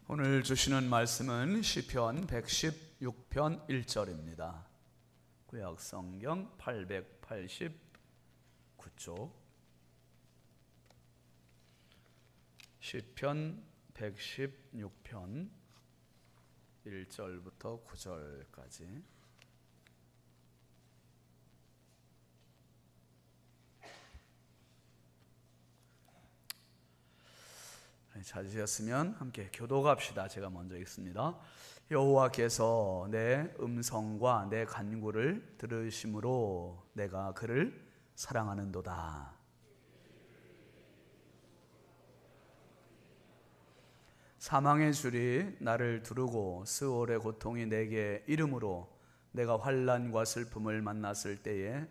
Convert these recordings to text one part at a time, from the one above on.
오늘 주시는 말씀은 시편 116편 1절입니다. 구약 성경 889쪽 시편 116편 1절부터 9절까지 찾으셨으면 함께 교독합시다. 제가 먼저 읽습니다. 여호와께서 내 음성과 내 간구를 들으심으로 내가 그를 사랑하는도다. 사망의 줄이 나를 두르고 스올의 고통이 내게 이름으로 내가 환난과 슬픔을 만났을 때에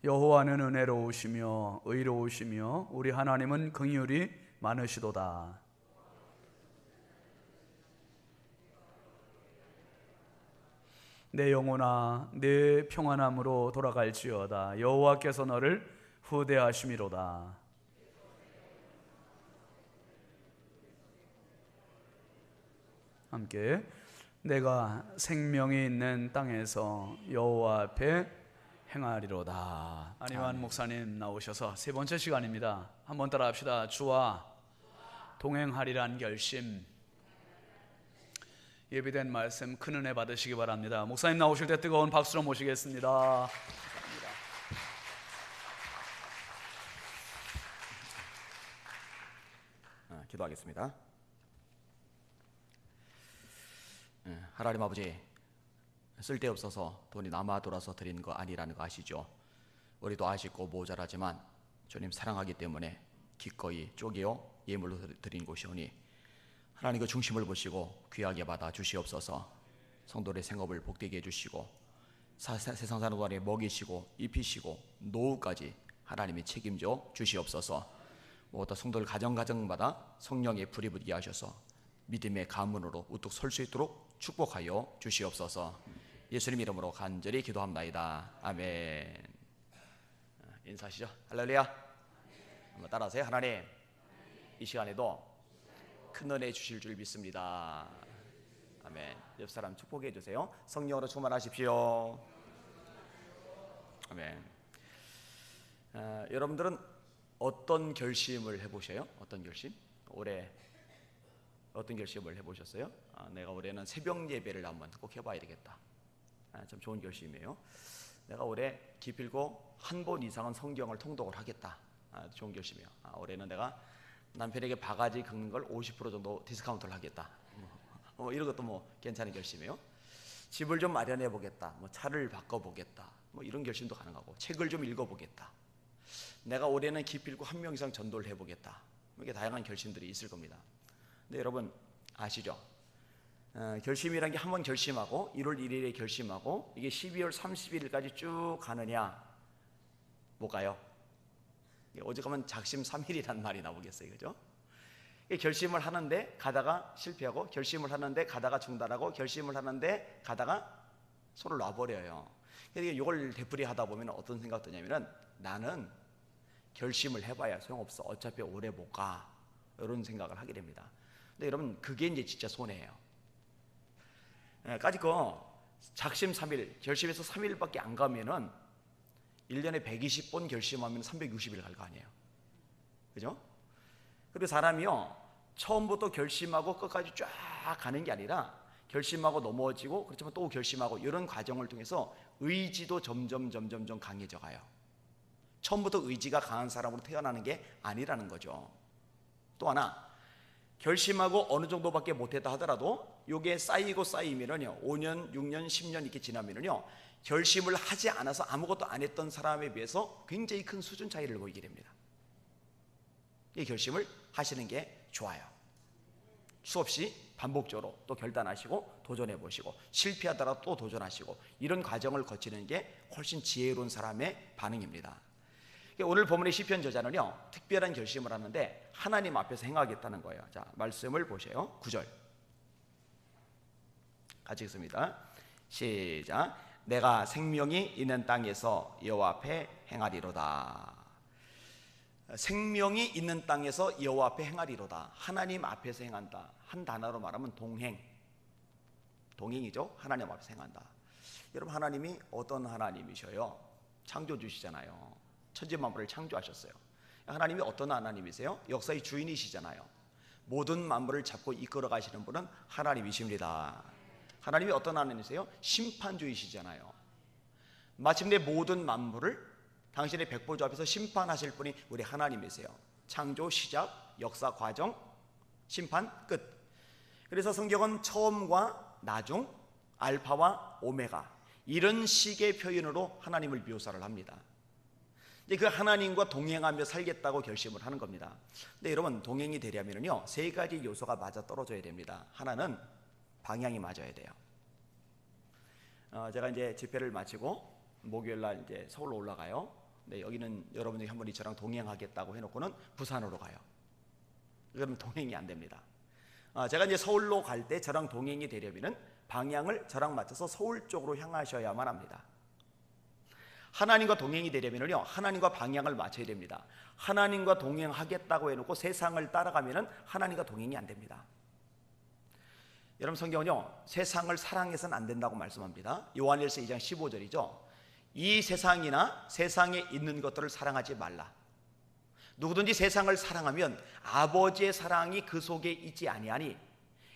여호와는 은혜로우시며 의로우시며 우리 하나님은 긍휼이 많으시도다. 내 영혼아 내 평안함으로 돌아갈지어다. 여호와께서 너를 후대하심이로다. 함께 내가 생명이 있는 땅에서 여호와 앞에 행하리로다. 안희환 목사님 나오셔서 세 번째 시간입니다. 한번 따라 합시다. 주와 동행하리란 결심. 예비된 말씀 큰 은혜 받으시기 바랍니다. 목사님 나오실 때 뜨거운 박수로 모시겠습니다. 기도하겠습니다. 하나님 아버지, 쓸데없어서 돈이 남아 돌아서 드리는 거 아니라는 거 아시죠? 우리도 아쉽고 모자라지만 주님 사랑하기 때문에 기꺼이 쪼개어 예물로 드린 곳이오니 하나님 그 중심을 보시고 귀하게 받아 주시옵소서. 성도의 생업을 복되게 해주시고 세상 사는 동안에 먹이시고 입히시고 노후까지 하나님이 책임져 주시옵소서. 무엇보다 성도를 가정가정마다 성령의 불이 붙게 하셔서 믿음의 가문으로 우뚝 설 수 있도록 축복하여 주시옵소서. 예수님 이름으로 간절히 기도합나이다. 아멘. 인사하시죠. 할렐루야. 한번 따라하세요. 하나님, 이 시간에도 큰 은혜 주실 줄 믿습니다. 아멘. 옆 사람 축복해 주세요. 성령으로 충만하십시오. 아멘. 여러분들은 어떤 결심을 해보셔요? 어떤 결심? 올해 어떤 결심을 해보셨어요? 내가 올해는 새벽 예배를 한번 꼭 해봐야 되겠다. 참 좋은 결심이에요. 내가 올해 기필코 한 번 이상은 성경을 통독을 하겠다. 좋은 결심이에요. 올해는 내가 남편에게 바가지 긁는 걸 50% 정도 디스카운트를 하겠다. 이런 것도 괜찮은 결심이에요. 집을 좀 마련해 보겠다. 차를 바꿔보겠다. 이런 결심도 가능하고, 책을 좀 읽어보겠다. 내가 올해는 기필코 한 명 이상 전도를 해보겠다. 이렇게 다양한 결심들이 있을 겁니다. 근데 여러분 아시죠? 결심이란 게 한 번 결심하고 1월 1일에 결심하고 이게 12월 31일까지 쭉 가느냐 뭘까요? 어제 가면 작심 3일이란 말이 나오겠어요, 그죠? 결심을 하는데 가다가 실패하고, 결심을 하는데 가다가 중단하고, 결심을 하는데 가다가 손을 놔버려요. 그러니까 이걸 되풀이 하다 보면 어떤 생각 드냐면은 나는 결심을 해봐야 소용없어. 어차피 오래 못 가. 이런 생각을 하게 됩니다. 근데 여러분 그게 이제 진짜 손해예요. 까짓 거 작심 3일, 결심해서 3일밖에 안 가면은 1년에 120번 결심하면 360일 갈 거 아니에요. 그죠? 그리고 사람이요, 처음부터 결심하고 끝까지 쫙 가는 게 아니라 결심하고 넘어지고, 그렇지만 또 결심하고, 이런 과정을 통해서 의지도 점점 강해져 가요. 처음부터 의지가 강한 사람으로 태어나는 게 아니라는 거죠. 또 하나, 결심하고 어느 정도밖에 못했다 하더라도 이게 쌓이면은요, 5년, 6년, 10년 이렇게 지나면은요, 결심을 하지 않아서 아무것도 안 했던 사람에 비해서 굉장히 큰 수준 차이를 보이게 됩니다. 이 결심을 하시는 게 좋아요. 수없이 반복적으로 또 결단하시고 도전해 보시고, 실패하더라도 또 도전하시고, 이런 과정을 거치는 게 훨씬 지혜로운 사람의 반응입니다. 오늘 본문의 시편 저자는요, 특별한 결심을 하는데 하나님 앞에서 행하겠다는 거예요. 자, 말씀을 보세요. 9절 같이 읽습니다. 시작. 내가 생명이 있는 땅에서 여호와 앞에 행하리로다. 생명이 있는 땅에서 여호와 앞에 행하리로다. 하나님 앞에서 행한다. 한 단어로 말하면 동행이죠. 하나님 앞에서 행한다. 여러분, 하나님이 어떤 하나님이셔요? 창조주시잖아요. 천지만물을 창조하셨어요. 하나님이 어떤 하나님이세요? 역사의 주인이시잖아요. 모든 만물을 잡고 이끌어 가시는 분은 하나님이십니다. 하나님이 어떤 하나님이세요? 심판주이시잖아요. 마침내 모든 만물을 당신의 백보좌 앞에서 심판하실 분이 우리 하나님이세요. 창조 시작, 역사 과정, 심판 끝. 그래서 성경은 처음과 나중, 알파와 오메가, 이런 식의 표현으로 하나님을 묘사를 합니다. 그 하나님과 동행하며 살겠다고 결심을 하는 겁니다. 근데 여러분, 동행이 되려면요, 세 가지 요소가 맞아 떨어져야 됩니다. 하나는 방향이 맞아야 돼요. 제가 이제 집회를 마치고 목요일 날 이제 서울로 올라가요. 근데 여기는 여러분들이 한번 저랑 동행하겠다고 해놓고는 부산으로 가요. 그러면 동행이 안 됩니다. 제가 이제 서울로 갈 때 저랑 동행이 되려면은 방향을 저랑 맞춰서 서울 쪽으로 향하셔야만 합니다. 하나님과 동행이 되려면요, 하나님과 방향을 맞춰야 됩니다. 하나님과 동행하겠다고 해놓고 세상을 따라가면은 하나님과 동행이 안 됩니다. 여러분, 성경은요, 세상을 사랑해서는 안 된다고 말씀합니다. 요한일서 2장 15절이죠. 이 세상이나 세상에 있는 것들을 사랑하지 말라. 누구든지 세상을 사랑하면 아버지의 사랑이 그 속에 있지 아니하니,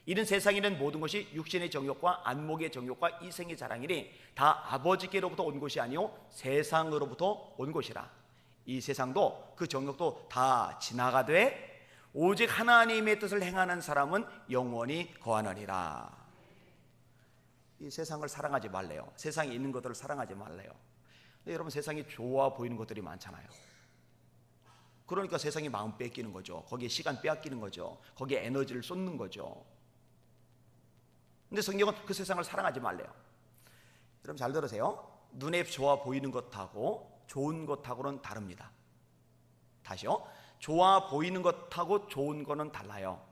이는 세상에 있는 모든 것이 육신의 정욕과 안목의 정욕과 이생의 자랑이니 다 아버지께로부터 온 것이 아니요 세상으로부터 온 것이라. 이 세상도 그 정욕도 다 지나가되 오직 하나님의 뜻을 행하는 사람은 영원히 거하느니라. 이 세상을 사랑하지 말래요. 세상에 있는 것들을 사랑하지 말래요. 근데 여러분, 세상이 좋아 보이는 것들이 많잖아요. 그러니까 세상이 마음 뺏기는 거죠. 거기에 시간 빼앗기는 거죠. 거기에 에너지를 쏟는 거죠. 근데 성경은 그 세상을 사랑하지 말래요. 여러분, 잘 들으세요. 눈에 좋아 보이는 것하고 좋은 것하고는 다릅니다. 다시요. 좋아 보이는 것하고 좋은 거는 달라요.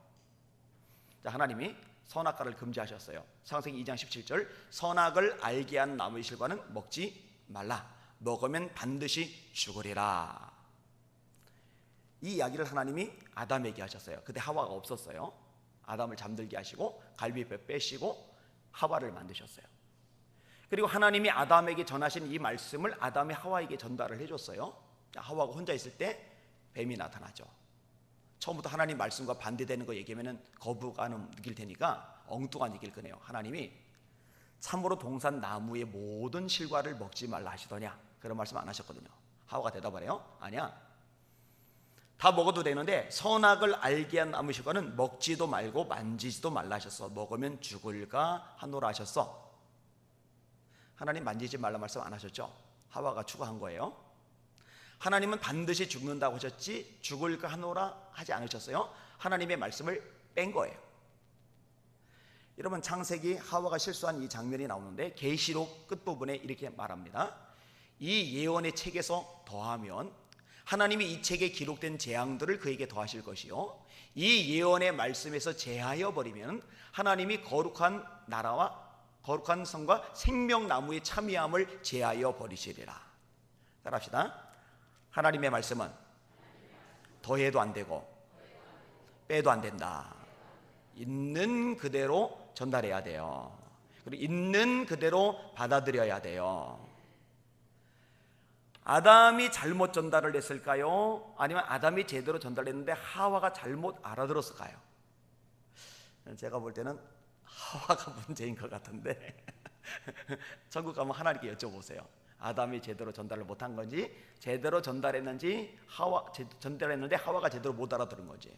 자, 하나님이 선악과를 금지하셨어요. 창세기 2장 17절, 선악을 알게 한 나무의 실과는 먹지 말라. 먹으면 반드시 죽으리라. 이 이야기를 하나님이 아담에게 하셨어요. 그때 하와가 없었어요. 아담을 잠들게 하시고 갈비뼈 빼시고 하와를 만드셨어요. 그리고 하나님이 아담에게 전하신 이 말씀을 아담이 하와에게 전달을 해줬어요. 하와가 혼자 있을 때 뱀이 나타나죠. 처음부터 하나님 말씀과 반대되는 거 얘기하면 거부감을 느낄 테니까 엉뚱한 얘기를 꺼내요. 하나님이 참으로 동산 나무의 모든 실과를 먹지 말라 하시더냐, 그런 말씀 안 하셨거든요. 하와가 대답을 해요. 아니야, 다 먹어도 되는데 선악을 알게 한 나무 실과는 먹지도 말고 만지지도 말라 하셨어. 먹으면 죽을까 하노라 하셨어. 하나님 만지지 말라 말씀 안 하셨죠? 하와가 추가한 거예요. 하나님은 반드시 죽는다고 하셨지 죽을까 하노라 하지 않으셨어요. 하나님의 말씀을 뺀 거예요. 여러분, 창세기 하와가 실수한 이 장면이 나오는데 계시록 끝부분에 이렇게 말합니다. 이 예언의 책에서 더하면 하나님이 이 책에 기록된 재앙들을 그에게 더하실 것이요, 이 예언의 말씀에서 제하여 버리면 하나님이 거룩한 나라와 거룩한 성과 생명나무의 참여함을 제하여 버리시리라. 따라합시다. 하나님의 말씀은 더해도 안 되고 빼도 안 된다. 있는 그대로 전달해야 돼요. 그리고 있는 그대로 받아들여야 돼요. 아담이 잘못 전달을 했을까요? 아니면 아담이 제대로 전달했는데 하와가 잘못 알아들었을까요? 제가 볼 때는 하와가 문제인 것 같은데 천국 가면 하나님께 여쭤보세요. 아담이 제대로 전달을 못한 건지, 제대로 전달했는지, 전달했는데 하와가 제대로 못 알아들은 건지.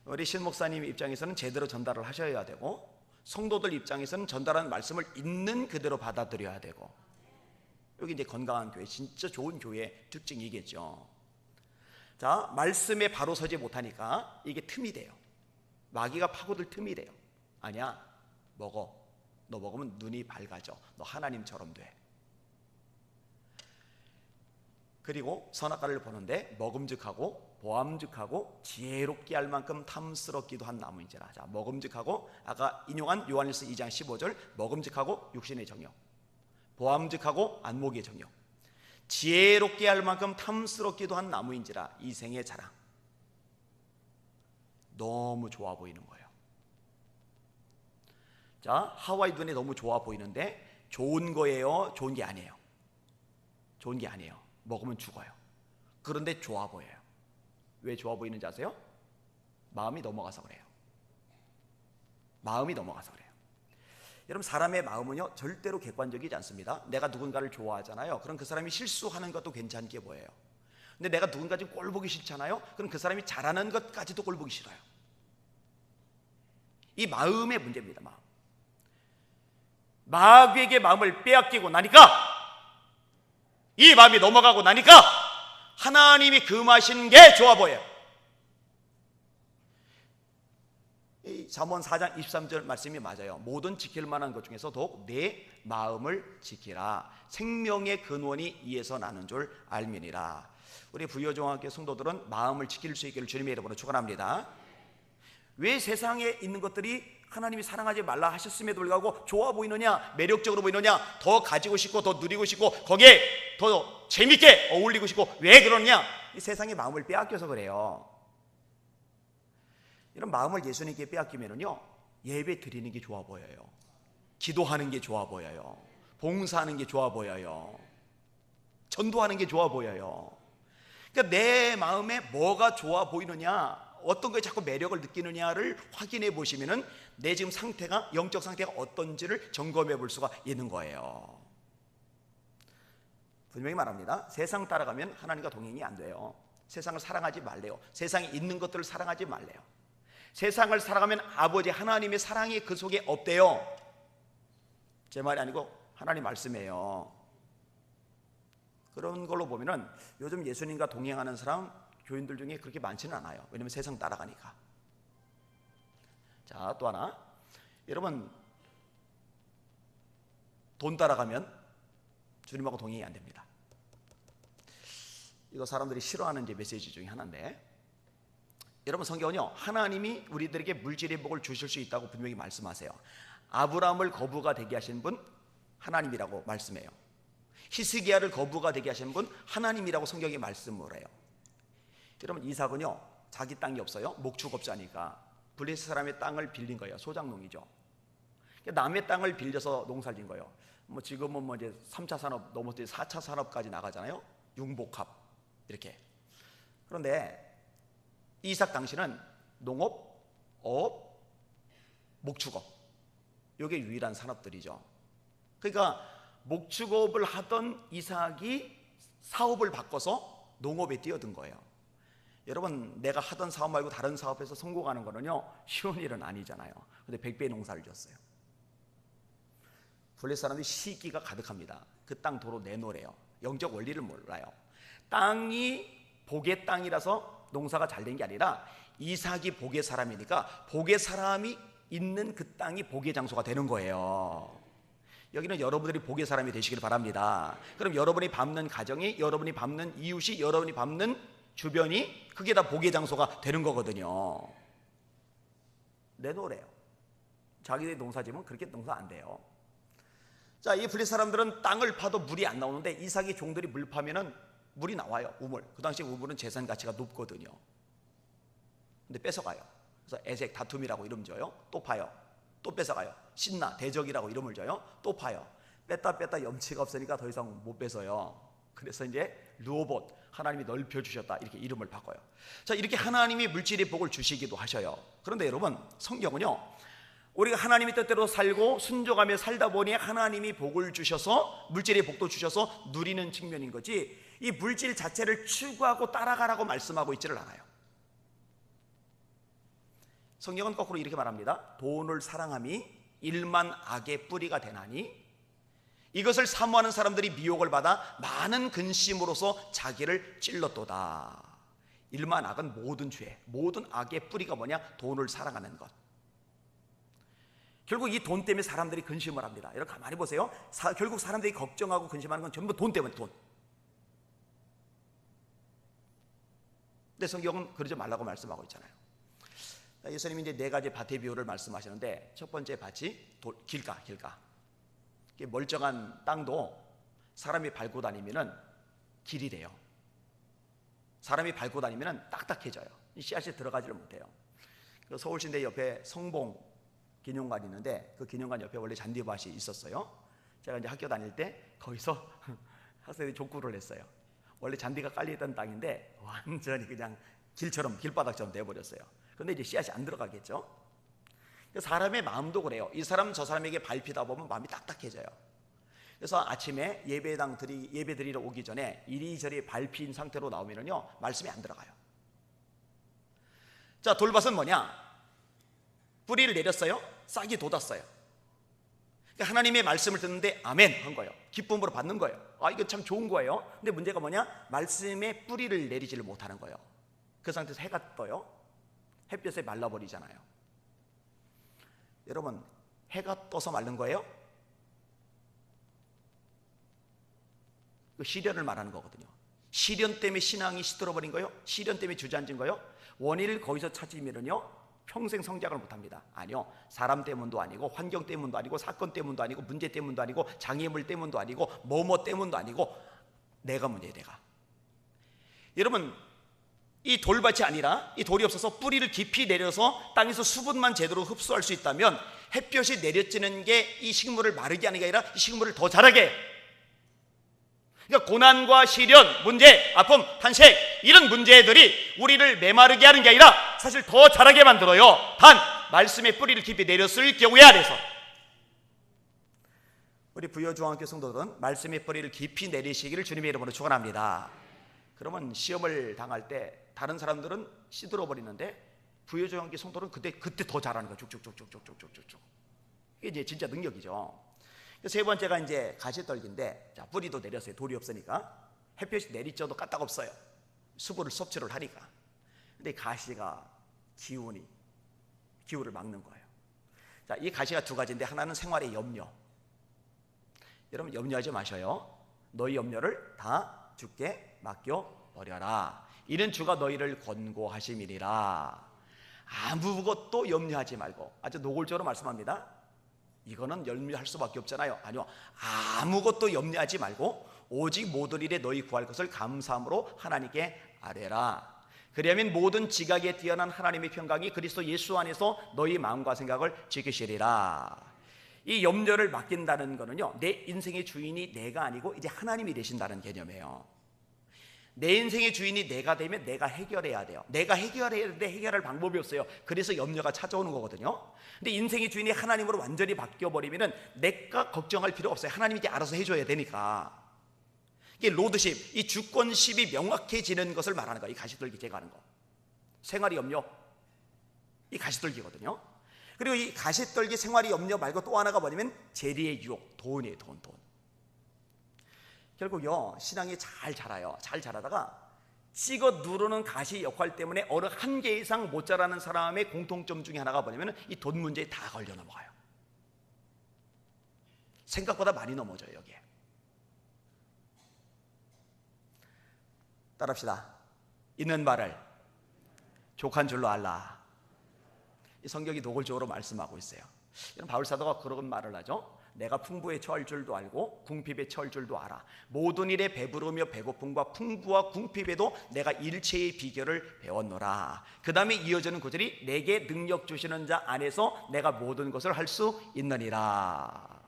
우리 신 목사님 입장에서는 제대로 전달을 하셔야 되고, 성도들 입장에서는 전달하는 말씀을 있는 그대로 받아들여야 되고. 여기 이제 건강한 교회, 진짜 좋은 교회의 특징이겠죠. 자, 말씀에 바로 서지 못하니까 이게 틈이 돼요. 마귀가 파고들 틈이 돼요. 아니야, 먹어. 너 먹으면 눈이 밝아져. 너 하나님처럼 돼. 그리고 선악과를 보는데 먹음직하고 보암직하고 지혜롭게 할 만큼 탐스럽기도 한 나무인지라. 자, 먹음직하고, 아까 인용한 요한일서 2장 15절, 먹음직하고 육신의 정욕. 보암직하고 안목의 정욕, 지혜롭게 할 만큼 탐스럽기도 한 나무인지라 이생의 자랑. 너무 좋아 보이는 거예요. 자, 하와의 눈에 너무 좋아 보이는데 좋은 거예요? 좋은 게 아니에요? 좋은 게 아니에요. 먹으면 죽어요. 그런데 좋아 보여요. 왜 좋아 보이는지 아세요? 마음이 넘어가서 그래요. 마음이 넘어가서 그래요. 여러분, 사람의 마음은요 절대로 객관적이지 않습니다. 내가 누군가를 좋아하잖아요. 그럼 그 사람이 실수하는 것도 괜찮게 보여요. 근데 내가 누군가 좀 꼴 보기 싫잖아요. 그럼 그 사람이 잘하는 것까지도 꼴 보기 싫어요. 이 마음의 문제입니다. 마귀에게 마음을 빼앗기고 나니까, 이 마음이 넘어가고 나니까 하나님이 금하신 게 좋아 보여요. 이 잠언 4장 23절 말씀이 맞아요. 모든 지킬 만한 것 중에서 더욱 내 마음을 지키라. 생명의 근원이 이에서 나는 줄 알미니라. 우리 부여종학교 성도들은 마음을 지킬 수 있기를 주님의 이름으로 축원합니다. 왜 세상에 있는 것들이 하나님이 사랑하지 말라 하셨음에도 불구하고 좋아 보이느냐, 매력적으로 보이느냐, 더 가지고 싶고 더 누리고 싶고 거기에 더 재밌게 어울리고 싶고, 왜 그러느냐? 이 세상의 마음을 빼앗겨서 그래요. 이런 마음을 예수님께 빼앗기면은요 예배 드리는 게 좋아 보여요. 기도하는 게 좋아 보여요. 봉사하는 게 좋아 보여요. 전도하는 게 좋아 보여요. 그러니까 내 마음에 뭐가 좋아 보이느냐, 어떤 거에 자꾸 매력을 느끼느냐를 확인해 보시면은 내 지금 상태가, 영적 상태가 어떤지를 점검해 볼 수가 있는 거예요. 분명히 말합니다. 세상 따라가면 하나님과 동행이 안 돼요. 세상을 사랑하지 말래요. 세상에 있는 것들을 사랑하지 말래요. 세상을 살아가면 아버지 하나님의 사랑이 그 속에 없대요. 제 말이 아니고 하나님 말씀이에요. 그런 걸로 보면은 요즘 예수님과 동행하는 사람, 교인들 중에 그렇게 많지는 않아요. 왜냐하면 세상 따라가니까. 자, 또 하나, 여러분, 돈 따라가면 주님하고 동행이 안 됩니다. 이거 사람들이 싫어하는 이제 메시지 중에 하나인데, 여러분, 성경은요 하나님이 우리들에게 물질의 복을 주실 수 있다고 분명히 말씀하세요. 아브라함을 거부가 되게 하신 분 하나님이라고 말씀해요. 히스기야를 거부가 되게 하신 분 하나님이라고 성경이 말씀을 해요. 여러분, 이삭은요 자기 땅이 없어요. 목축업자니까 블레셋 사람의 땅을 빌린 거예요. 소작농이죠. 남의 땅을 빌려서 농사를 진 거예요. 뭐 지금은 뭐 이제 3차 산업 넘어서 4차 산업까지 나가잖아요. 융복합 이렇게. 그런데 이삭 당시는 농업, 어업, 목축업, 이게 유일한 산업들이죠. 그러니까 목축업을 하던 이삭이 사업을 바꿔서 농업에 뛰어든 거예요. 여러분, 내가 하던 사업 말고 다른 사업에서 성공하는 거는요 쉬운 일은 아니잖아요. 근데 100배 농사를 졌어요. 블레셋 사람들이 시기가 가득합니다. 그 땅 도로 내놓으래요. 영적 원리를 몰라요. 땅이 복의 땅이라서 농사가 잘 된 게 아니라 이삭이 복의 사람이니까 복의 사람이 있는 그 땅이 복의 장소가 되는 거예요. 여기는 여러분들이 복의 사람이 되시길 바랍니다. 그럼 여러분이 밟는 가정이, 여러분이 밟는 이웃이, 여러분이 밟는 주변이, 그게 다 복의 장소가 되는 거거든요. 내놓으래요. 자기들이 농사 지으면 그렇게 농사 안 돼요. 자, 이 블레셋 사람들은 땅을 파도 물이 안 나오는데 이삭의 종들이 물 파면은 물이 나와요. 우물. 그 당시 우물은 재산 가치가 높거든요. 근데 뺏어가요. 그래서 에색 다툼이라고 이름 줘요. 또 파요. 또 뺏어가요. 신나 대적이라고 이름을 줘요. 또 파요. 뺐다 염치가 없으니까 더 이상 못 뺏어요. 그래서 이제 르호봇, 하나님이 넓혀 주셨다, 이렇게 이름을 바꿔요. 자, 이렇게 하나님이 물질의 복을 주시기도 하셔요. 그런데 여러분, 성경은요 우리가 하나님의 뜻대로 살고 순종하며 살다 보니 하나님이 복을 주셔서, 물질의 복도 주셔서 누리는 측면인 거지, 이 물질 자체를 추구하고 따라가라고 말씀하고 있지를 않아요. 성경은 거꾸로 이렇게 말합니다. 돈을 사랑함이 일만 악의 뿌리가 되나니 이것을 사모하는 사람들이 미혹을 받아 많은 근심으로서 자기를 찔렀도다. 일만 악은 모든 죄, 모든 악의 뿌리가 뭐냐? 돈을 사랑하는 것. 결국 이 돈 때문에 사람들이 근심을 합니다. 여러분 가만히 보세요. 결국 사람들이 걱정하고 근심하는 건 전부 돈 때문에, 돈. 근데 성경은 그러지 말라고 말씀하고 있잖아요. 예수님이 이제 4가지 밭의 비유를 말씀하시는데, 첫 번째 밭이 길가. 멀쩡한 땅도 사람이 밟고 다니면은 길이 돼요. 사람이 밟고 다니면은 딱딱해져요. 이 씨앗이 들어가지를 못해요. 그 서울시내 옆에 성봉 기념관이 있는데 그 기념관 옆에 원래 잔디밭이 있었어요. 제가 이제 학교 다닐 때 거기서 학생들이 족구를 했어요. 원래 잔디가 깔려있던 땅인데 완전히 그냥 길처럼 길바닥처럼 돼버렸어요. 그런데 이제 씨앗이 안 들어가겠죠. 사람의 마음도 그래요. 이 사람 저 사람에게 밟히다 보면 마음이 딱딱해져요. 그래서 아침에 예배 드리러 오기 전에 이리저리 밟힌 상태로 나오면요 말씀이 안 들어가요. 자, 돌밭은 뭐냐? 뿌리를 내렸어요. 싹이 돋았어요. 그러니까 하나님의 말씀을 듣는데 아멘 한 거예요. 기쁨으로 받는 거예요. 아, 이거 참 좋은 거예요. 근데 문제가 뭐냐? 말씀에 뿌리를 내리지를 못하는 거예요. 그 상태에서 해가 떠요. 햇볕에 말라버리잖아요. 여러분, 해가 떠서 마른 거예요? 그 시련을 말하는 거거든요. 시련 때문에 신앙이 시들어버린 거예요? 시련 때문에 주저앉은 거예요? 원인을 거기서 찾으면요 평생 성장을 못합니다. 아니요, 사람 때문도 아니고 환경 때문도 아니고 사건 때문도 아니고 문제 때문도 아니고 장애물 때문도 아니고 뭐뭐 때문도 아니고 내가 문제예요. 내가. 여러분, 이 돌밭이 아니라 이 돌이 없어서 뿌리를 깊이 내려서 땅에서 수분만 제대로 흡수할 수 있다면 햇볕이 내려지는 게 이 식물을 마르게 하는 게 아니라 이 식물을 더 자라게 해요. 그러니까 고난과 시련, 문제, 아픔, 탄식 이런 문제들이 우리를 메마르게 하는 게 아니라 사실 더 자라게 만들어요. 단 말씀의 뿌리를 깊이 내렸을 경우에 안에서. 우리 부여중앙교 성도들은 말씀의 뿌리를 깊이 내리시기를 주님의 이름으로 축원합니다. 그러면 시험을 당할 때 다른 사람들은 시들어 버리는데 부여중앙교 성도는 그때 더 잘하는 거예요. 쭉쭉쭉쭉쭉쭉쭉. 이게 이제 진짜 능력이죠. 세 번째가 이제 가시떨기인데, 자, 뿌리도 내렸어요. 돌이 없으니까. 햇볕이 내리쬐도 까딱 없어요. 수분을 섭취를 하니까. 근데 가시가 기후를 막는 거예요. 자, 이 가시가 두 가지인데 하나는 생활의 염려. 여러분, 염려하지 마셔요. 너희 염려를 다 주께 맡겨 버려라. 이는 주가 너희를 권고하심이니라. 아무것도 염려하지 말고, 아주 노골적으로 말씀합니다. 이거는 염려할 수밖에 없잖아요. 아니요, 아무것도 염려하지 말고 오직 모든 일에 너희 구할 것을 감사함으로 하나님께 아뢰라. 그리하면 모든 지각에 뛰어난 하나님의 평강이 그리스도 예수 안에서 너희 마음과 생각을 지키시리라. 이 염려를 맡긴다는 거는요, 내 인생의 주인이 내가 아니고 이제 하나님이 되신다는 개념이에요. 내 인생의 주인이 내가 되면 내가 해결해야 돼요. 내가 해결해야 되는데 해결할 방법이 없어요. 그래서 염려가 찾아오는 거거든요. 근데 인생의 주인이 하나님으로 완전히 바뀌어버리면 내가 걱정할 필요 없어요. 하나님이 이제 알아서 해줘야 되니까. 이게 로드십, 이 주권십이 명확해지는 것을 말하는 거예요. 이 가시떨기 제거하는 거. 생활이 염려, 이 가시떨기거든요. 그리고 이 가시떨기 생활이 염려 말고 또 하나가 뭐냐면 재리의 유혹, 돈이에요. 돈. 결국요, 신앙이 잘 자라요. 잘 자라다가 찍어 누르는 가시 역할 때문에 어느 한계 이상 못 자라는 사람의 공통점 중에 하나가 뭐냐면 이 돈 문제에 다 걸려 넘어가요. 생각보다 많이 넘어져요. 여기에. 따라합시다. 있는 말을 족한 줄로 알라. 이 성경이 노골적으로 말씀하고 있어요. 이런 바울 사도가 그런 말을 하죠. 내가 풍부에 처할 줄도 알고 궁핍에 처할 줄도 알아. 모든 일에 배부르며 배고픔과 풍부와 궁핍에도 내가 일체의 비결을 배웠노라. 그 다음에 이어지는 구절이 내게 능력 주시는 자 안에서 내가 모든 것을 할 수 있느니라.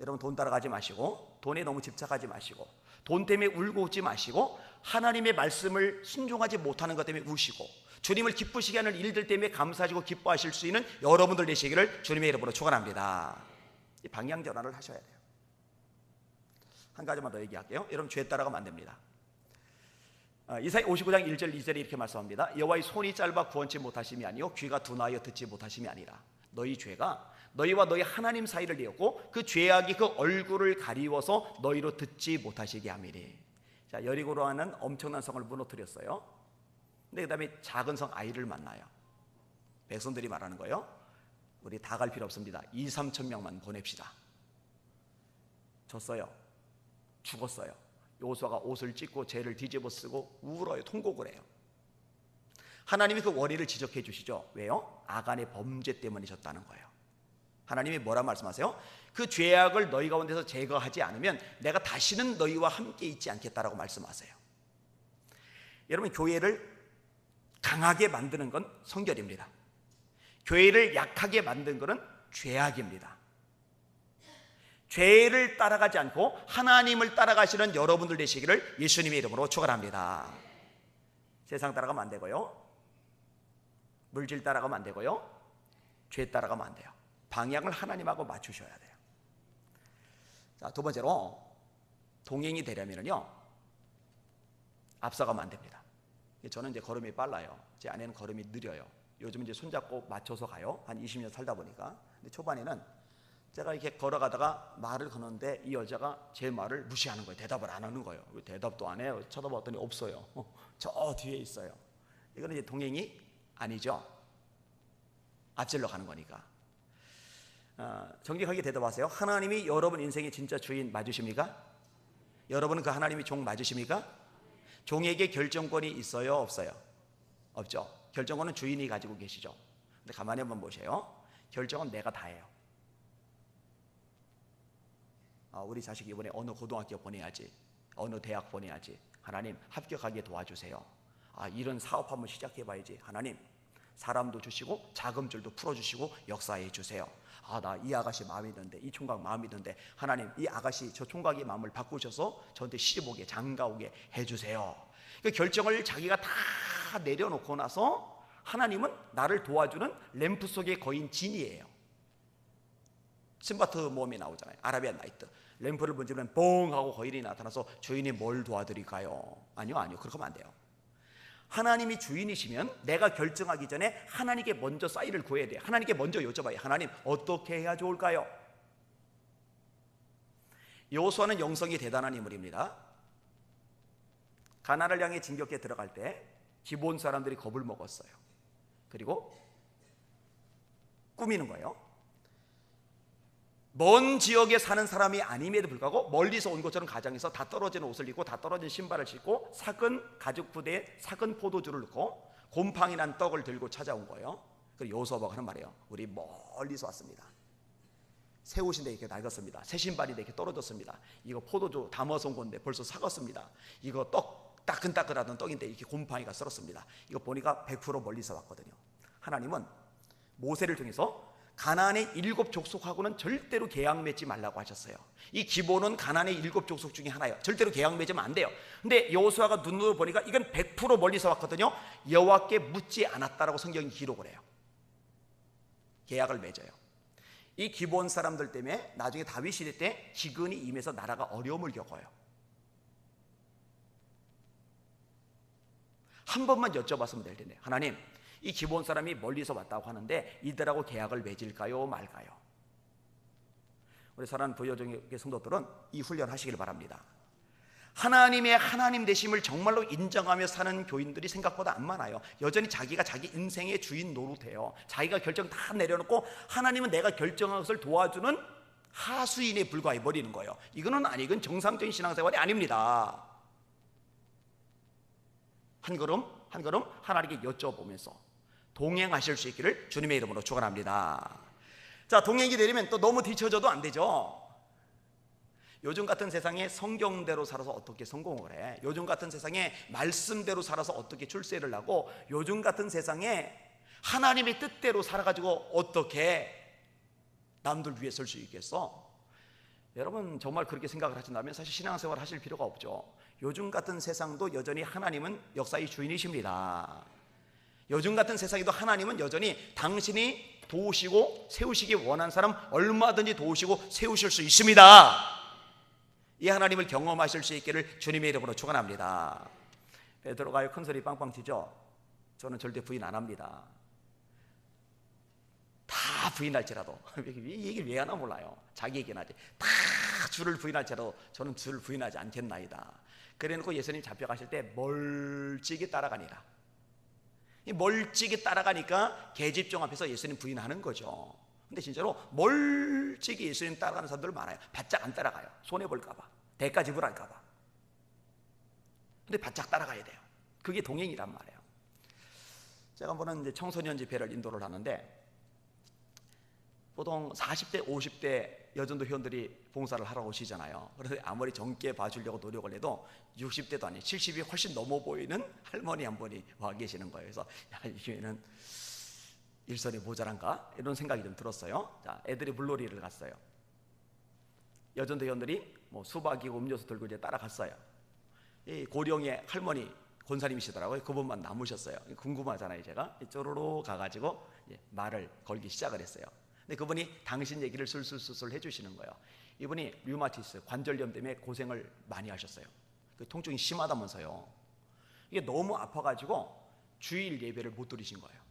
여러분, 돈 따라가지 마시고 돈에 너무 집착하지 마시고 돈 때문에 울고 웃지 마시고 하나님의 말씀을 순종하지 못하는 것 때문에 우시고 주님을 기쁘시게 하는 일들 때문에 감사하시고 기뻐하실 수 있는 여러분들 되시기를 주님의 이름으로 축원합니다. 이 방향 전환을 하셔야 돼요. 한 가지만 더 얘기할게요. 여러분, 죄 따라가면 안 됩니다. 이사야 59장 1절 2절에 이렇게 말씀합니다. 여호와의 손이 짧아 구원치 못하심이 아니요 귀가 둔하여 듣지 못하심이 아니라 너희 죄가 너희와 너희 하나님 사이를 내었고 그 죄악이 그 얼굴을 가리워서 너희로 듣지 못하시게 함이니. 자, 여리고로 하는 엄청난 성을 무너뜨렸어요. 근데 그 다음에 작은 성 아이를 만나요. 백성들이 말하는 거예요. 우리 다 갈 필요 없습니다. 2-3천 명만 보냅시다. 졌어요. 죽었어요. 여호수아가 옷을 찢고 죄를 뒤집어 쓰고 울어요. 통곡을 해요. 하나님이 그 원인을 지적해 주시죠. 왜요? 아간의 범죄 때문에 졌다는 거예요. 하나님이 뭐라 말씀하세요? 그 죄악을 너희 가운데서 제거하지 않으면 내가 다시는 너희와 함께 있지 않겠다라고 말씀하세요. 여러분, 교회를 강하게 만드는 건 성결입니다. 교회를 약하게 만든 것은 죄악입니다. 죄를 따라가지 않고 하나님을 따라가시는 여러분들 되시기를 예수님의 이름으로 축원합니다. 세상 따라가면 안 되고요, 물질 따라가면 안 되고요, 죄 따라가면 안 돼요. 방향을 하나님하고 맞추셔야 돼요. 자, 두 번째로 동행이 되려면요, 앞서가면 안 됩니다. 저는 이제 걸음이 빨라요. 제 아내는 걸음이 느려요. 요즘 이제 손잡고 맞춰서 가요. 한 20년 살다 보니까. 근데 초반에는 제가 이렇게 걸어가다가 말을 거는데 이 여자가 제 말을 무시하는 거예요. 대답을 안 하는 거예요. 대답도 안 해요. 쳐다봤더니 없어요. 저 뒤에 있어요. 이거는 이제 동행이 아니죠. 앞질러 가는 거니까. 정직하게 대답하세요. 하나님이 여러분 인생의 진짜 주인 맞으십니까? 여러분은 그 하나님이 종 맞으십니까? 종에게 결정권이 있어요, 없어요? 없죠. 결정권은 주인이 가지고 계시죠. 근데 가만히 한번 보세요. 결정은 내가 다 해요. 우리 자식 이번에 어느 고등학교 보내야지, 어느 대학 보내야지, 하나님 합격하게 도와주세요. 이런 사업 한번 시작해봐야지, 하나님 사람도 주시고 자금줄도 풀어주시고 역사해 주세요. 나 이 아가씨 마음에 드는데, 이 총각 마음에 드는데, 하나님 이 아가씨 저 총각의 마음을 바꾸셔서 저한테 시집 오게 장가 오게 해주세요. 그 결정을 자기가 다 내려놓고 나서 하나님은 나를 도와주는 램프 속의 거인 진이에요. 신바트 모험에 나오잖아요. 아라비안 나이트. 램프를 번지면 뻥 하고 거인이 나타나서 주인이 뭘 도와드릴까요? 아니요, 그렇게 하면 안 돼요. 하나님이 주인이시면 내가 결정하기 전에 하나님께 먼저 사인을 구해야 돼요. 하나님께 먼저 여쭤봐요. 하나님 어떻게 해야 좋을까요? 여호수아는 영성이 대단한 인물입니다. 가나안을 향해 진격해 들어갈 때 기브온 사람들이 겁을 먹었어요. 그리고 꾸미는 거예요. 먼 지역에 사는 사람이 아님에도 불구하고 멀리서 온 것처럼 가정에서 다 떨어진 옷을 입고 다 떨어진 신발을 신고 삭은 가죽 부대에 삭은 포도주를 넣고 곰팡이 난 떡을 들고 찾아온 거예요. 그리고 여호수아가 하는 말이에요. 우리 멀리서 왔습니다. 새 옷인데 이렇게 낡았습니다. 새 신발인데 이렇게 떨어졌습니다. 이거 포도주 담아서 온 건데 벌써 삭았습니다. 이거 떡 따끈따끈하던 떡인데 이렇게 곰팡이가 썰었습니다. 이거 보니까 100% 멀리서 왔거든요. 하나님은 모세를 통해서 가나안의 7 족속하고는 절대로 계약 맺지 말라고 하셨어요. 이 기본은 가나안의 7 족속 중에 하나예요. 절대로 계약 맺으면 안 돼요. 근데 여호수아가 눈으로 보니까 이건 100% 멀리서 왔거든요. 여호와께 묻지 않았다라고 성경이 기록을 해요. 계약을 맺어요. 이 기본 사람들 때문에 나중에 다윗 시대 때 기근이 임해서 나라가 어려움을 겪어요. 한 번만 여쭤봤으면 될 텐데, 하나님 이 기본 사람이 멀리서 왔다고 하는데 이들하고 계약을 맺을까요 말까요? 우리 사랑하는 부여종의 성도들은 이 훈련 하시길 바랍니다. 하나님의 하나님 되심을 정말로 인정하며 사는 교인들이 생각보다 안 많아요. 여전히 자기가 자기 인생의 주인 노릇해요. 자기가 결정 다 내려놓고 하나님은 내가 결정한 것을 도와주는 하수인에 불과해 버리는 거예요. 이거는 이건 정상적인 신앙생활이 아닙니다. 한 걸음 한 걸음 하나님께 여쭤보면서 동행하실 수 있기를 주님의 이름으로 축원합니다. 자, 동행이 되려면 또 너무 뒤처져도 안 되죠. 요즘 같은 세상에 성경대로 살아서 어떻게 성공을 해? 요즘 같은 세상에 말씀대로 살아서 어떻게 출세를 하고, 요즘 같은 세상에 하나님의 뜻대로 살아가지고 어떻게 남들 위해 설 수 있겠어? 여러분 정말 그렇게 생각을 하신다면 사실 신앙생활 하실 필요가 없죠. 요즘 같은 세상도 여전히 하나님은 역사의 주인이십니다. 요즘 같은 세상에도 하나님은 여전히 당신이 도우시고 세우시기 원하는 사람 얼마든지 도우시고 세우실 수 있습니다. 이 하나님을 경험하실 수 있기를 주님의 이름으로 축원합니다. 베드로가 큰 소리 빵빵 치죠. 저는 절대 부인 안 합니다. 다 부인할지라도 이 얘기를 왜 하나 몰라요. 자기 얘기는 하지. 다 주를 부인할지라도 저는 주를 부인하지 않겠나이다. 그래놓고 예수님 잡혀가실 때 멀찍이 따라가니라. 이 멀찍이 따라가니까 계집종 앞에서 예수님 부인하는 거죠. 근데 진짜로 멀찍이 예수님 따라가는 사람들 많아요. 바짝 안 따라가요. 손해볼까봐, 대가 지불할까봐. 근데 바짝 따라가야 돼요. 그게 동행이란 말이에요. 제가 한번은 이제 청소년 집회를 인도를 하는데 보통 40대, 50대 여전도 회원들이 봉사를 하러 오시잖아요. 그래서 아무리 젊게 봐주려고 노력을 해도 60대도 아니고 70이 훨씬 넘어 보이는 할머니 한 분이 와 계시는 거예요. 그래서 야, 이 교회는 일손이 모자란가? 이런 생각이 좀 들었어요. 자, 애들이 물놀이를 갔어요. 여전도 회원들이 뭐 수박이고 음료수 들고 이제 따라갔어요. 이 고령의 할머니 권사님이시더라고요. 그분만 남으셨어요. 궁금하잖아요. 제가 쪼로로 가가지고 말을 걸기 시작을 했어요. 근데 그분이 당신 얘기를 술술술술 해주시는 거예요. 이분이 류마티스 관절염 때문에 고생을 많이 하셨어요. 그 통증이 심하다면서요. 이게 너무 아파가지고 주일 예배를 못 드리신 거예요.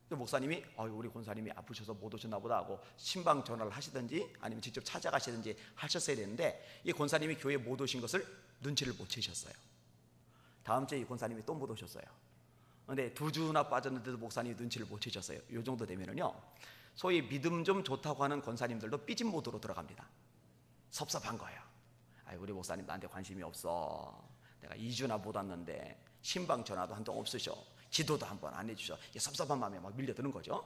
목사님이 우리 권사님이 아프셔서 못 오셨나 보다 하고 신방 전화를 하시든지 아니면 직접 찾아가시든지 하셨어야 되는데 이 권사님이 교회에 못 오신 것을 눈치를 못 채셨어요. 다음 주에 이 권사님이 또 못 오셨어요. 근데 2주나 빠졌는데도 목사님이 눈치를 못 채셨어요. 이 정도 되면은요, 소위 믿음 좀 좋다고 하는 권사님들도 삐진 모드로 들어갑니다. 섭섭한 거예요. 우리 목사님 나한테 관심이 없어. 내가 2주나 못 왔는데 신방 전화도 한동 없으셔. 기도도 한번 안 해주셔. 섭섭한 마음에 막 밀려드는 거죠.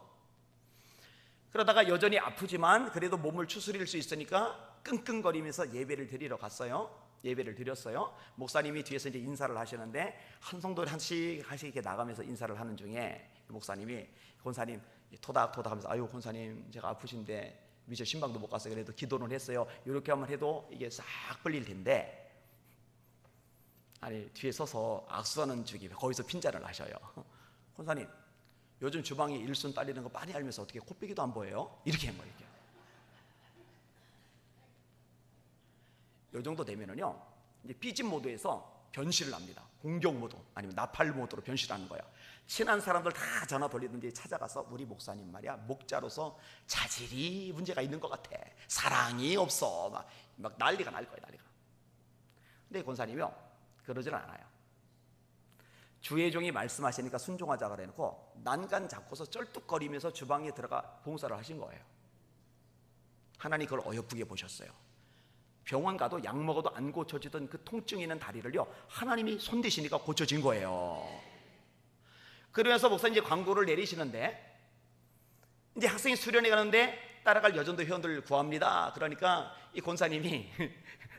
그러다가 여전히 아프지만 그래도 몸을 추스릴 수 있으니까 끙끙거리면서 예배를 드리러 갔어요. 예배를 드렸어요. 목사님이 뒤에서 이제 인사를 하시는데 한 성도를 한씩 이렇게 나가면서 인사를 하는 중에 목사님이 권사님 토닥토닥하면서 아유 권사님 제가 아프신데 미처 신방도 못 갔어요. 그래도 기도는 했어요. 이렇게 한번 해도 이게 싹 풀릴 텐데 아니 뒤에 서서 악수하는 중에 거기서 핀잔을 하셔요. 권사님 요즘 주방에 일순 딸리는 거 많이 알면서 어떻게 코빼기도 안 보여요? 이렇게 한 거예요. 이 정도 되면은요 이제 삐진 모드에서 변실을 합니다. 공격 모드 아니면 나팔 모드로 변실하는 거예요. 친한 사람들 다 전화 돌리든지 찾아가서 우리 목사님 말이야 목자로서 자질이 문제가 있는 것 같아. 사랑이 없어. 막 난리가 날 거예요. 난리가. 근데 권사님이요 그러지는 않아요. 주의 종이 말씀하시니까 순종하자 그래놓고 난간 잡고서 쩔뚝거리면서 주방에 들어가 봉사를 하신 거예요. 하나님 그걸 어여쁘게 보셨어요. 병원 가도 약 먹어도 안 고쳐지던 그 통증 있는 다리를요 하나님이 손대시니까 고쳐진 거예요. 그러면서 목사님 이제 광고를 내리시는데 이제 학생이 수련회 가는데 따라갈 여전도 회원들 구합니다. 그러니까 이 권사님이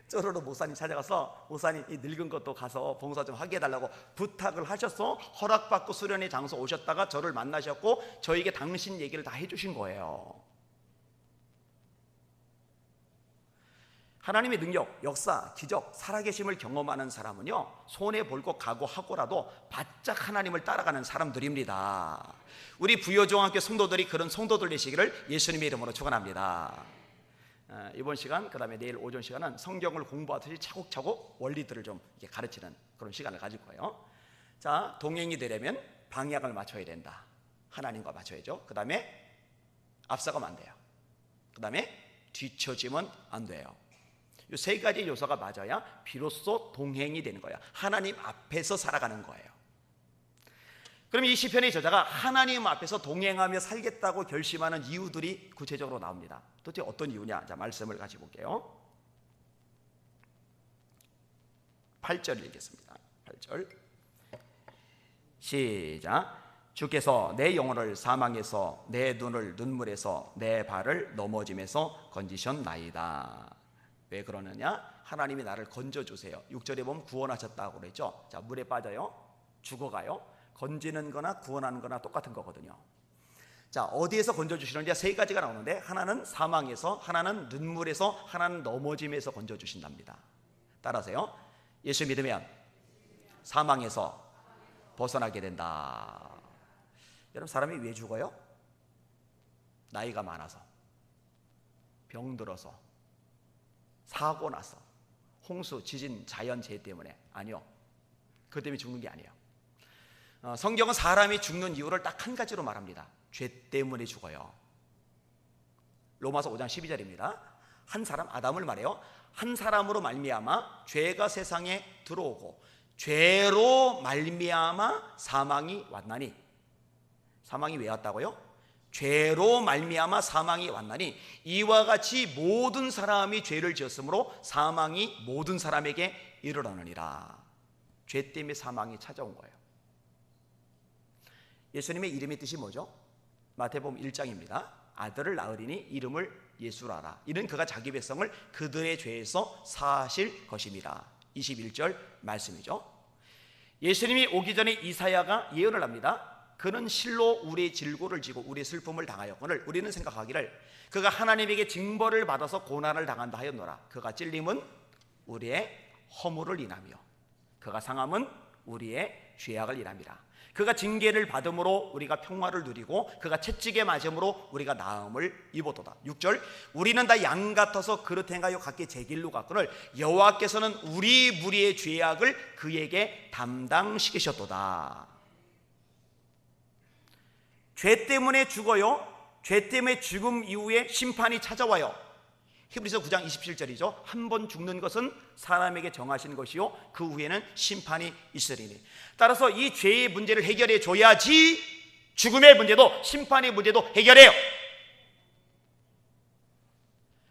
쪼로로 목사님 찾아가서 목사님 이 늙은 것도 가서 봉사 좀 하게 해달라고 부탁을 하셔서 허락받고 수련회 장소 오셨다가 저를 만나셨고 저에게 당신 얘기를 다 해주신 거예요. 하나님의 능력, 역사, 기적, 살아계심을 경험하는 사람은요 손해볼 것 각오하고라도 바짝 하나님을 따라가는 사람들입니다. 우리 부여중학교 성도들이 그런 성도들 되시기를 예수님의 이름으로 축원합니다. 이번 시간 그 다음에 내일 오전 시간은 성경을 공부하듯이 차곡차곡 원리들을 좀 이렇게 가르치는 그런 시간을 가질 거예요. 자, 동행이 되려면 방향을 맞춰야 된다. 하나님과 맞춰야죠. 그 다음에 앞서가면 안 돼요. 그 다음에 뒤처지면 안 돼요. 이 세 가지 요소가 맞아야 비로소 동행이 되는 거예요. 하나님 앞에서 살아가는 거예요. 그럼 이 시편의 저자가 하나님 앞에서 동행하며 살겠다고 결심하는 이유들이 구체적으로 나옵니다. 도대체 어떤 이유냐? 자, 말씀을 가지고 볼게요. 8절 읽겠습니다. 8절 시작. 주께서 내 영혼을 사망에서 내 눈을 눈물에서 내 발을 넘어짐에서 건지셨나이다. 왜 그러느냐? 하나님이 나를 건져주세요. 6절에 보면 구원하셨다고 그랬죠. 자, 물에 빠져요. 죽어가요. 건지는 거나 구원하는 거나 똑같은 거거든요. 자, 어디에서 건져주시는지 세 가지가 나오는데 하나는 사망에서, 하나는 눈물에서, 하나는 넘어짐에서 건져주신답니다. 따라하세요. 예수 믿으면 사망에서 벗어나게 된다. 여러분 사람이 왜 죽어요? 나이가 많아서, 병들어서, 사고 나서, 홍수, 지진, 자연재해 때문에. 아니요, 그것 때문에 죽는 게 아니에요. 성경은 사람이 죽는 이유를 딱 한 가지로 말합니다. 죄 때문에 죽어요. 로마서 5장 12절입니다. 한 사람, 아담을 말해요. 한 사람으로 말미암아 죄가 세상에 들어오고 죄로 말미암아 사망이 왔나니. 사망이 왜 왔다고요? 죄로 말미암아 사망이 왔나니 이와 같이 모든 사람이 죄를 지었으므로 사망이 모든 사람에게 이르러느니라. 죄 때문에 사망이 찾아온 거예요. 예수님의 이름의 뜻이 뭐죠? 마태복음 1장입니다. 아들을 낳으리니 이름을 예수라 하라. 이는 그가 자기 백성을 그들의 죄에서 사하실 것입니다. 21절 말씀이죠. 예수님이 오기 전에 이사야가 예언을 합니다. 그는 실로 우리의 질고를 지고 우리의 슬픔을 당하였거늘 우리는 생각하기를 그가 하나님에게 징벌을 받아서 고난을 당한다 하였노라. 그가 찔림은 우리의 허물을 인하며 그가 상함은 우리의 죄악을 인함이라. 그가 징계를 받음으로 우리가 평화를 누리고 그가 채찍에 맞음으로 우리가 나음을 입었도다. 6절 우리는 다 양 같아서 그릇 행하여 각기 제 길로 갔거늘 여호와께서는 우리 무리의 죄악을 그에게 담당시키셨도다. 죄 때문에 죽어요. 죄 때문에 죽음 이후에 심판이 찾아와요. 히브리서 9장 27절이죠. 한 번 죽는 것은 사람에게 정하신 것이요 그 후에는 심판이 있으리니. 따라서 이 죄의 문제를 해결해 줘야지 죽음의 문제도 심판의 문제도 해결해요.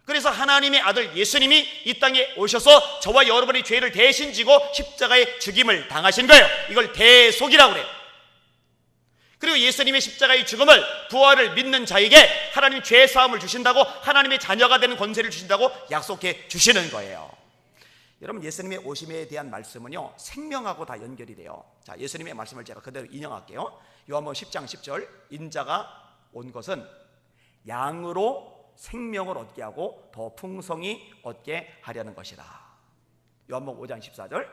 그래서 하나님의 아들 예수님이 이 땅에 오셔서 저와 여러분의 죄를 대신 지고 십자가의 죽임을 당하신 거예요. 이걸 대속이라고 그래요. 그리고 예수님의 십자가의 죽음을 부활을 믿는 자에게 하나님 죄 사함을 주신다고, 하나님의 자녀가 되는 권세를 주신다고 약속해 주시는 거예요. 여러분, 예수님의 오심에 대한 말씀은요 생명하고 다 연결이 돼요. 자, 예수님의 말씀을 제가 그대로 인용할게요. 요한복음 10장 10절 인자가 온 것은 양으로 생명을 얻게 하고 더 풍성히 얻게 하려는 것이다. 요한복음 5장 14절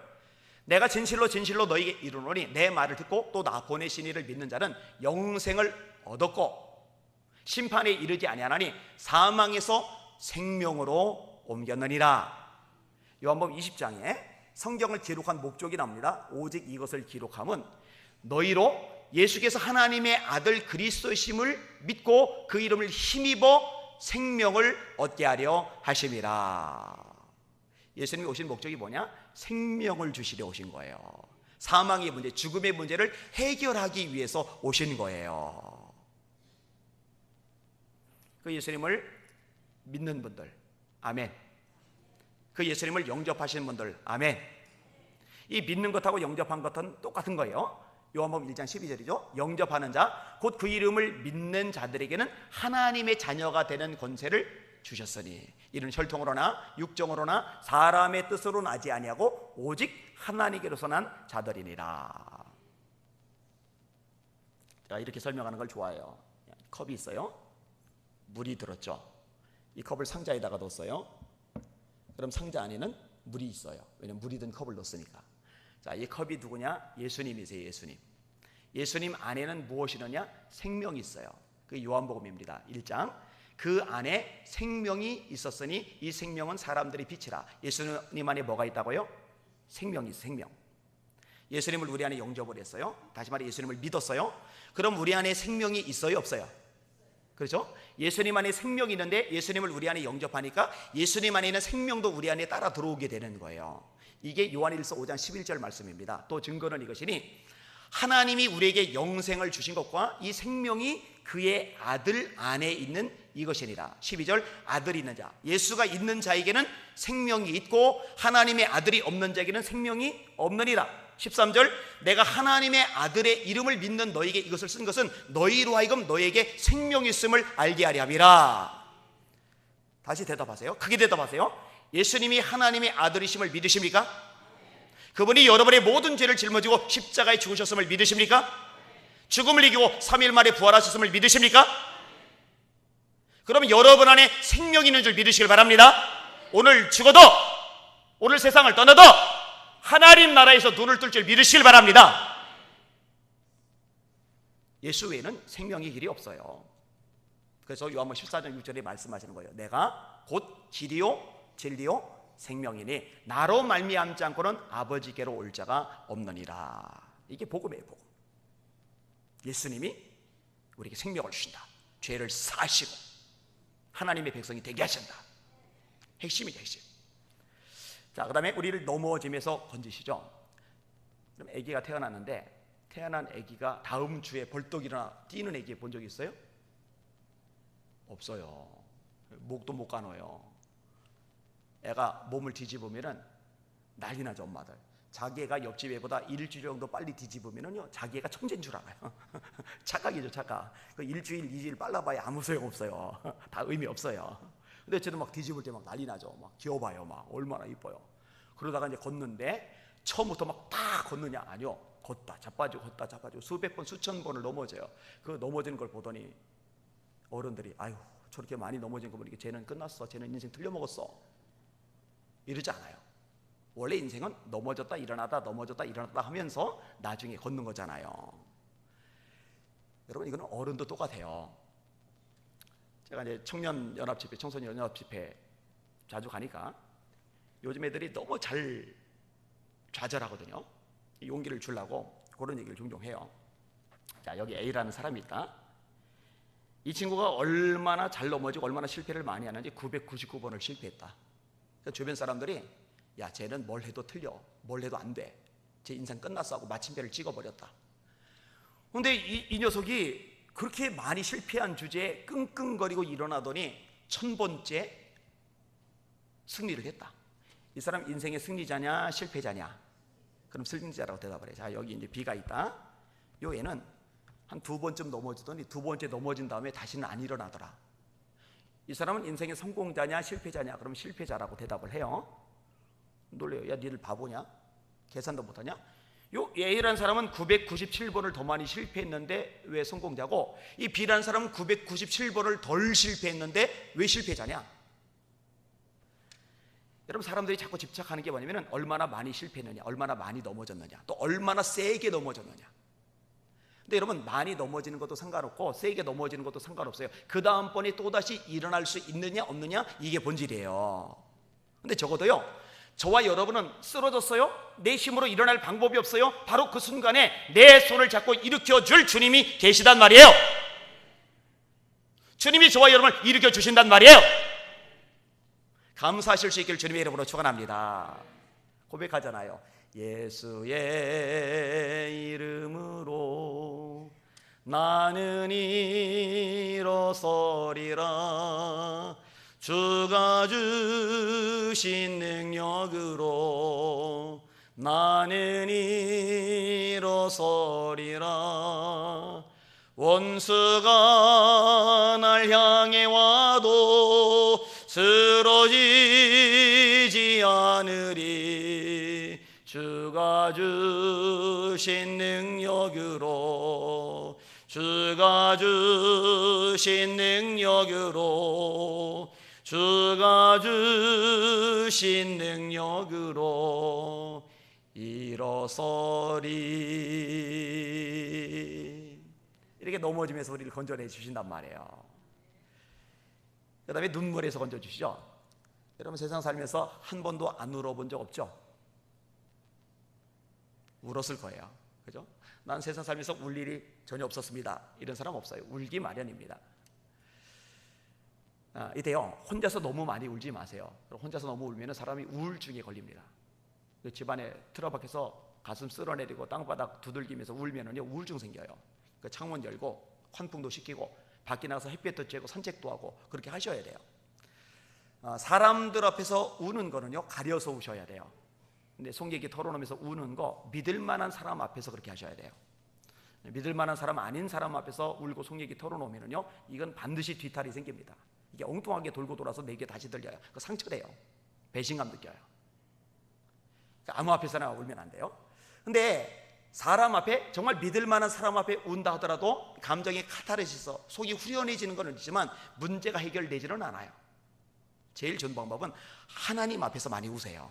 내가 진실로 진실로 너희에게 이르노니 내 말을 듣고 또 나 보내신 이를 믿는 자는 영생을 얻었고 심판에 이르지 아니하나니 사망에서 생명으로 옮겼느니라. 요한복음 20장에 성경을 기록한 목적이 나옵니다. 오직 이것을 기록함은 너희로 예수께서 하나님의 아들 그리스도이심을 믿고 그 이름을 힘입어 생명을 얻게 하려 하심이라. 예수님이 오신 목적이 뭐냐? 생명을 주시려 오신 거예요. 사망의 문제, 죽음의 문제를 해결하기 위해서 오신 거예요. 그 예수님을 믿는 분들, 아멘. 그 예수님을 영접하시는 분들, 아멘. 이 믿는 것하고 영접한 것은 똑같은 거예요. 요한복음 1장 12절이죠. 영접하는 자, 곧 그 이름을 믿는 자들에게는 하나님의 자녀가 되는 권세를 주셨으니 이는 혈통으로나 육정으로나 사람의 뜻으로 나지 아니하고 오직 하나님께로서 난 자들이니라. 제가 이렇게 설명하는 걸 좋아해요. 컵이 있어요. 물이 들었죠. 이 컵을 상자에다가 뒀어요. 그럼 상자 안에는 물이 있어요. 왜냐하면 물이 든 컵을 넣었으니까. 자, 이 컵이 누구냐? 예수님이세요. 예수님. 예수님 안에는 무엇이 있느냐? 생명이 있어요. 그 요한복음입니다. 1장. 그 안에 생명이 있었으니 이 생명은 사람들의 빛이라. 예수님 안에 뭐가 있다고요? 생명이 있어요. 생명. 예수님을 우리 안에 영접을 했어요. 다시 말해 예수님을 믿었어요. 그럼 우리 안에 생명이 있어요? 없어요? 그렇죠? 예수님 안에 생명이 있는데 예수님을 우리 안에 영접하니까 예수님 안에 있는 생명도 우리 안에 따라 들어오게 되는 거예요. 이게 요한일서 5장 11절 말씀입니다. 또 증거는 이것이니 하나님이 우리에게 영생을 주신 것과 이 생명이 그의 아들 안에 있는 이것이니라. 12절 아들이 있는 자, 예수가 있는 자에게는 생명이 있고 하나님의 아들이 없는 자에게는 생명이 없느니라. 13절 내가 하나님의 아들의 이름을 믿는 너에게 이것을 쓴 것은 너희로 하여금 너에게 생명이 있음을 알게 하려 함이라. 다시 대답하세요. 크게 대답하세요. 예수님이 하나님의 아들이심을 믿으십니까? 그분이 여러분의 모든 죄를 짊어지고 십자가에 죽으셨음을 믿으십니까? 죽음을 이기고 3일 만에 부활하셨음을 믿으십니까? 그러면 여러분 안에 생명이 있는 줄 믿으시길 바랍니다. 오늘 죽어도, 오늘 세상을 떠나도 하나님 나라에서 눈을 뜰 줄 믿으시길 바랍니다. 예수 외에는 생명의 길이 없어요. 그래서 요한복음 14장 6절에 말씀하시는 거예요. 내가 곧 길이요 진리요 생명이니 나로 말미암지 않고는 아버지께로 올 자가 없느니라. 이게 복음이에요. 복음. 예수님이 우리에게 생명을 주신다. 죄를 사하시고 하나님의 백성이 되게 하신다. 핵심이죠, 핵심. 자, 그 다음에 우리를 넘어짐에서 건지시죠. 그럼 아기가 태어났는데 태어난 아기가 다음 주에 벌떡 일어나 뛰는 아기 본 적 있어요? 없어요. 목도 못 가눠요. 애가 몸을 뒤집으면 난리 나죠, 엄마들. 자기 애가 옆집 애보다 일주일 정도 빨리 뒤집으면은요, 자기 애가 천재인 줄 알아요. 착각이죠, 착각. 그 일주일, 2주일 빨라봐야 아무 소용 없어요. 다 의미 없어요. 근데 쟤는 막 뒤집을 때 막 난리 나죠. 막 귀여봐요, 막 얼마나 이뻐요. 그러다가 이제 걷는데 처음부터 막 다 걷느냐? 아니요. 걷다 자빠지고 수백 번, 수천 번을 넘어져요. 그 넘어지는 걸 보더니 어른들이 아유, 저렇게 많이 넘어진 거 보니까 쟤는 끝났어. 쟤는 인생 틀려먹었어. 이러지 않아요. 원래 인생은 넘어졌다 일어나다 하면서 나중에 걷는 거잖아요. 여러분, 이거는 어른도 똑같아요. 제가 이제 청소년연합집회 자주 가니까 요즘 애들이 너무 잘 좌절하거든요. 용기를 주려고 그런 얘기를 종종 해요. 자, 여기 A라는 사람이 있다. 이 친구가 얼마나 잘 넘어지고 얼마나 실패를 많이 하는지 999번을 실패했다. 그러니까 주변 사람들이 야, 쟤는 뭘 해도 틀려, 뭘 해도 안 돼, 쟤 인생 끝났어 하고 마침배를 찍어버렸다. 근데 이 녀석이 그렇게 많이 실패한 주제에 끙끙거리고 일어나더니 1000번째 승리를 했다. 이 사람 인생의 승리자냐 실패자냐? 그럼 승리자라고 대답을 해. 자, 여기 이제 B가 있다. 요 애는 한 2번쯤 넘어지더니 2번째 넘어진 다음에 다시는 안 일어나더라. 이 사람은 인생의 성공자냐 실패자냐? 그럼 실패자라고 대답을 해요. 놀래요. 야, 니들 바보냐? 계산도 못하냐? 요 A라는 사람은 997번을 더 많이 실패했는데 왜 성공자고, 이 B라는 사람은 997번을 덜 실패했는데 왜 실패자냐? 여러분, 사람들이 자꾸 집착하는 게 뭐냐면 얼마나 많이 실패했느냐, 얼마나 많이 넘어졌느냐, 또 얼마나 세게 넘어졌느냐. 근데 여러분, 많이 넘어지는 것도 상관없고 세게 넘어지는 것도 상관없어요. 그 다음번에 또다시 일어날 수 있느냐 없느냐, 이게 본질이에요. 근데 적어도요, 저와 여러분은 쓰러졌어요? 내 힘으로 일어날 방법이 없어요? 바로 그 순간에 내 손을 잡고 일으켜줄 주님이 계시단 말이에요. 주님이 저와 여러분을 일으켜 주신단 말이에요. 감사하실 수 있기를 주님의 이름으로 축원합니다. 고백하잖아요. 예수의 이름으로 나는 일어서리라. 주가 주신 능력으로 나는 일어서리라. 원수가 날 향해 와도 쓰러지지 않으리. 주가 주신 능력으로, 주가 주신 능력으로, 주가 주신 능력으로 일어서리. 이렇게 넘어지면서 우리를 건져내 주신단 말이에요. 그 다음에 눈물에서 건져주시죠. 여러분, 세상 살면서 한 번도 안 울어본 적 없죠? 울었을 거예요. 그죠? 난 세상 살면서 울 일이 전혀 없었습니다, 이런 사람 없어요. 울기 마련입니다. 이때요, 혼자서 너무 많이 울지 마세요. 혼자서 너무 울면 사람이 우울증에 걸립니다. 집안에 틀어박혀서 가슴 쓸어내리고 땅바닥 두들기면서 울면은요, 우울증 생겨요. 그 창문 열고 환풍도 시키고 밖에 나가서 햇볕도 쬐고 산책도 하고 그렇게 하셔야 돼요. 사람들 앞에서 우는 거는요, 가려서 우셔야 돼요. 근데 송객이 토론하면서 우는 거 믿을 만한 사람 앞에서 그렇게 하셔야 돼요. 믿을 만한 사람 아닌 사람 앞에서 울고 송객이 털어놓으면요, 이건 반드시 뒤탈이 생깁니다. 이게 엉뚱하게 돌고 돌아서 내게 다시 들려요. 그 상처돼요. 배신감 느껴요. 그러니까 아무 앞에서나 울면 안 돼요. 근데 사람 앞에, 정말 믿을 만한 사람 앞에 운다 하더라도 감정의 카타르시스, 속이 후련해지는 건 있지만 문제가 해결되지는 않아요. 제일 좋은 방법은 하나님 앞에서 많이 우세요.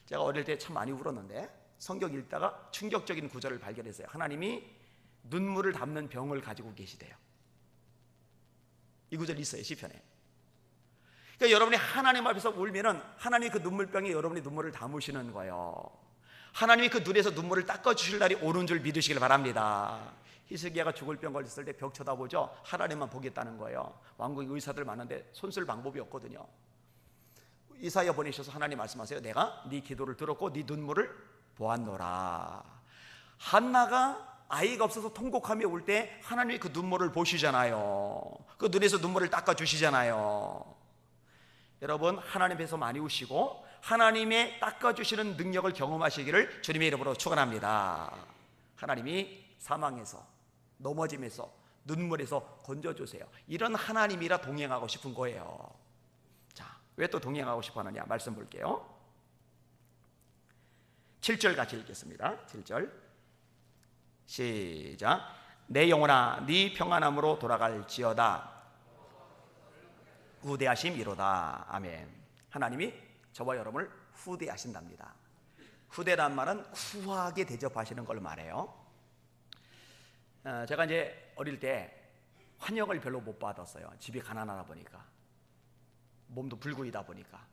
제가 어릴 때 참 많이 울었는데 성경 읽다가 충격적인 구절을 발견했어요. 하나님이 눈물을 담는 병을 가지고 계시대요. 이 구절이 있어요, 시편에. 그러니까 여러분이 하나님 앞에서 울면은 하나님이 그 눈물병에 여러분이 눈물을 담으시는 거예요. 하나님이 그 눈에서 눈물을 닦아주실 날이 오는 줄 믿으시길 바랍니다. 히스기야가 죽을 병 걸렸을 때 벽 쳐다보죠. 하나님만 보겠다는 거예요. 왕국에 의사들 많은데 손 쓸 방법이 없거든요. 이사야 보내셔서 하나님 말씀하세요. 내가 네 기도를 들었고 네 눈물을 보았노라. 한나가 아이가 없어서 통곡하며 울 때 하나님이 그 눈물을 보시잖아요. 그 눈에서 눈물을 닦아주시잖아요. 여러분, 하나님 앞에서 많이 우시고 하나님의 닦아주시는 능력을 경험하시기를 주님의 이름으로 축원합니다. 하나님이 사망에서, 넘어짐에서, 눈물에서 건져주세요. 이런 하나님이라 동행하고 싶은 거예요. 자, 왜 또 동행하고 싶어 하느냐 말씀 볼게요. 7절 같이 읽겠습니다. 7절 시작. 내 영혼아 네 평안함으로 돌아갈지어다. 후대하심이로다. 아멘. 하나님이 저와 여러분을 후대하신답니다. 후대란 말은 후하게 대접하시는 걸 말해요. 제가 이제 어릴 때 환영을 별로 못 받았어요. 집이 가난하다 보니까, 몸도 불구이다 보니까.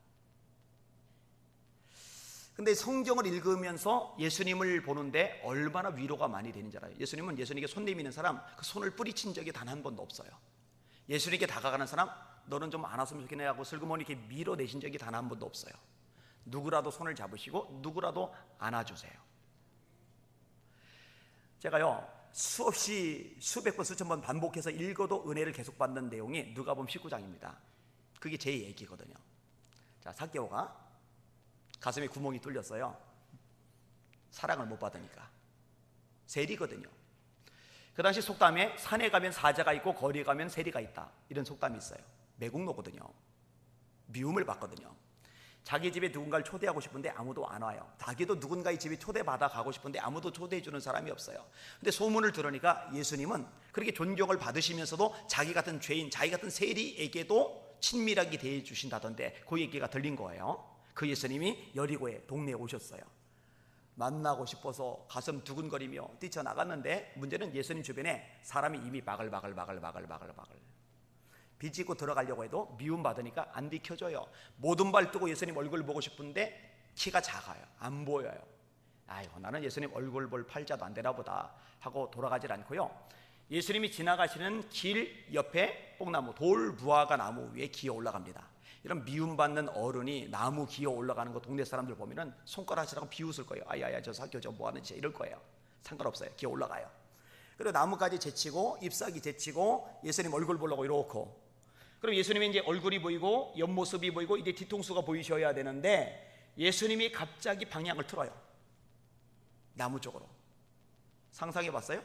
근데 성경을 읽으면서 예수님을 보는데 얼마나 위로가 많이 되는지 알아요. 예수님은 예수님에게 손 내미는 사람 그 손을 뿌리친 적이 단 한 번도 없어요. 예수님께 다가가는 사람 너는 좀 안 왔으면 좋겠네 하고 슬그머니 이렇게 밀어내신 적이 단 한 번도 없어요. 누구라도 손을 잡으시고 누구라도 안아주세요. 제가요 수없이 수백 번 수천 번 반복해서 읽어도 은혜를 계속 받는 내용이 누가복음 19장입니다. 그게 제 얘기거든요. 자, 삭개오가 가슴에 구멍이 뚫렸어요. 사랑을 못 받으니까. 세리거든요. 그 당시 속담에 산에 가면 사자가 있고 거리에 가면 세리가 있다, 이런 속담이 있어요. 매국노거든요. 미움을 받거든요. 자기 집에 누군가를 초대하고 싶은데 아무도 안 와요. 자기도 누군가의 집에 초대받아 가고 싶은데 아무도 초대해 주는 사람이 없어요. 근데 소문을 들으니까 예수님은 그렇게 존경을 받으시면서도 자기 같은 죄인, 자기 같은 세리에게도 친밀하게 대해 주신다던데 그 얘기가 들린 거예요. 그 예수님이 여리고의 동네에 오셨어요. 만나고 싶어서 가슴 두근거리며 뛰쳐나갔는데 문제는 예수님 주변에 사람이 이미 바글바글 비집고 들어가려고 해도 미움받으니까 안 비켜줘요. 모든 발 뜨고 예수님 얼굴 보고 싶은데 키가 작아요. 안 보여요. 아이고, 나는 예수님 얼굴 볼 팔자도 안 되나 보다 하고 돌아가질 않고요, 예수님이 지나가시는 길 옆에 뽕나무, 돌무화과 나무 위에 기어 올라갑니다. 이런 미움받는 어른이 나무 기어 올라가는 거 동네 사람들 보면은 손가락이라고 비웃을 거예요. 아야야, 저 사교 저 뭐하는 짓이야, 이럴 거예요. 상관없어요. 기어 올라가요. 그리고 나무까지 제치고 잎사귀 제치고 예수님 얼굴 보려고 이러고, 그럼 예수님이 이제 얼굴이 보이고 옆모습이 보이고 이제 뒤통수가 보이셔야 되는데 예수님이 갑자기 방향을 틀어요. 나무 쪽으로. 상상해 봤어요?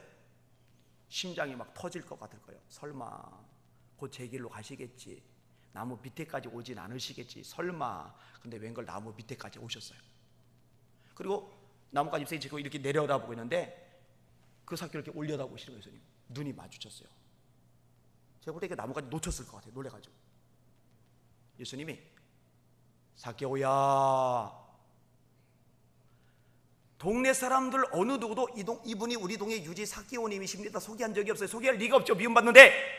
심장이 막 터질 것 같을 거예요. 설마 곧 제 길로 가시겠지, 나무 밑에까지 오진 않으시겠지, 설마. 근데 웬걸 나무 밑에까지 오셨어요. 그리고 나무까지 잎사귀 지고 이렇게 내려다보고 있는데 그 삭개를 이렇게 올려다보시는 거예요. 예수님 눈이 마주쳤어요. 제가 볼 때 나무까지 놓쳤을 것 같아요. 놀래가지고 예수님이 삭개오야, 동네 사람들 어느 누구도 이분이 우리 동네 유지 삭개오님이십니다 소개한 적이 없어요. 소개할 리가 없죠. 미움받는데.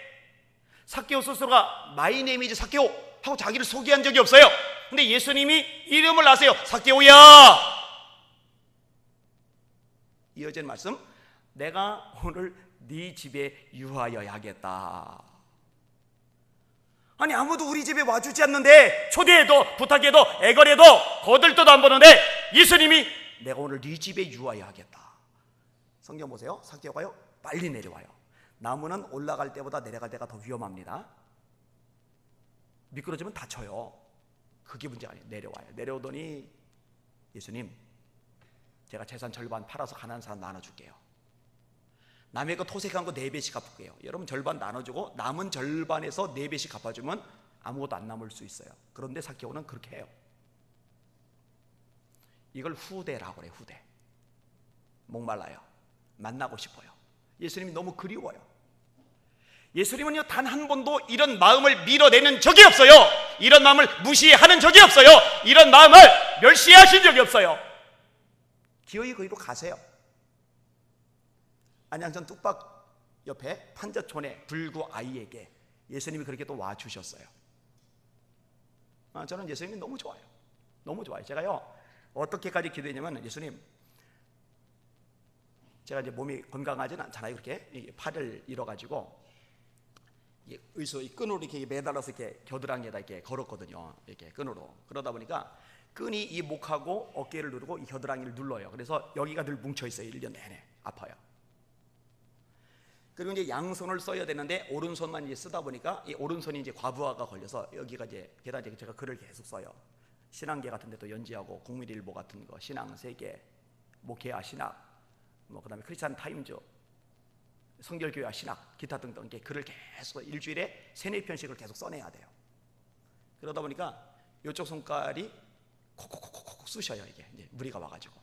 삭개오 스스로가 마이 네임이지 삭개오 하고 자기를 소개한 적이 없어요. 근데 예수님이 이름을 아세요. 삭개오야. 이어진 말씀, 내가 오늘 네 집에 유하여야 하겠다. 아니, 아무도 우리 집에 와주지 않는데, 초대해도 부탁해도 애걸해도 거들떠도 안 보는데 예수님이 내가 오늘 네 집에 유하여야 하겠다. 성경 보세요. 삭개오가요 빨리 내려와요. 나무는 올라갈 때보다 내려갈 때가 더 위험합니다. 미끄러지면 다쳐요. 그게 문제가 아니에요. 내려와요. 내려오더니 예수님, 제가 재산 절반 팔아서 가난한 사람 나눠줄게요. 남의 거 토색한 거 4배씩 갚을게요. 여러분 절반 나눠주고 남은 절반에서 4배씩 갚아주면 아무것도 안 남을 수 있어요. 그런데 삭개오는 그렇게 해요. 이걸 후대라고 그래요. 후대. 목말라요. 만나고 싶어요. 예수님이 너무 그리워요. 예수님은요 단 한 번도 이런 마음을 밀어내는 적이 없어요. 이런 마음을 무시하는 적이 없어요. 이런 마음을 멸시하신 적이 없어요. 기어이 거기로 가세요. 안양천 뚝박 옆에 판자촌의 불구 아이에게 예수님이 그렇게 또 와주셨어요. 저는 예수님이 너무 좋아요. 너무 좋아요. 제가요 어떻게까지 기도했냐면, 예수님, 제가 이제 몸이 건강하지는 않잖아요. 그렇게 팔을 잃어가지고 의소 끈으로 이렇게 매달아서 이렇게 겨드랑이에다 이렇게 걸었거든요. 이렇게 끈으로. 그러다 보니까 끈이 이 목하고 어깨를 누르고 이 겨드랑이를 눌러요. 그래서 여기가 늘 뭉쳐 있어요. 1년 내내 아파요. 그리고 이제 양손을 써야 되는데 오른손만 이제 쓰다 보니까 이 오른손이 이제 과부하가 걸려서 여기가 이제 게다가 제가 글을 계속 써요. 신앙계 같은 데도 연재하고 국민일보 같은 거, 신앙세계, 목회와 신학, 그다음에 크리스찬 타임즈, 성결교회와 신학, 기타 등등 글을 계속 일주일에 3-4편씩을 계속 써내야 돼요. 그러다 보니까 이쪽 손가락이 콕콕콕콕 쑤셔요. 이게 이제 무리가 와가지고.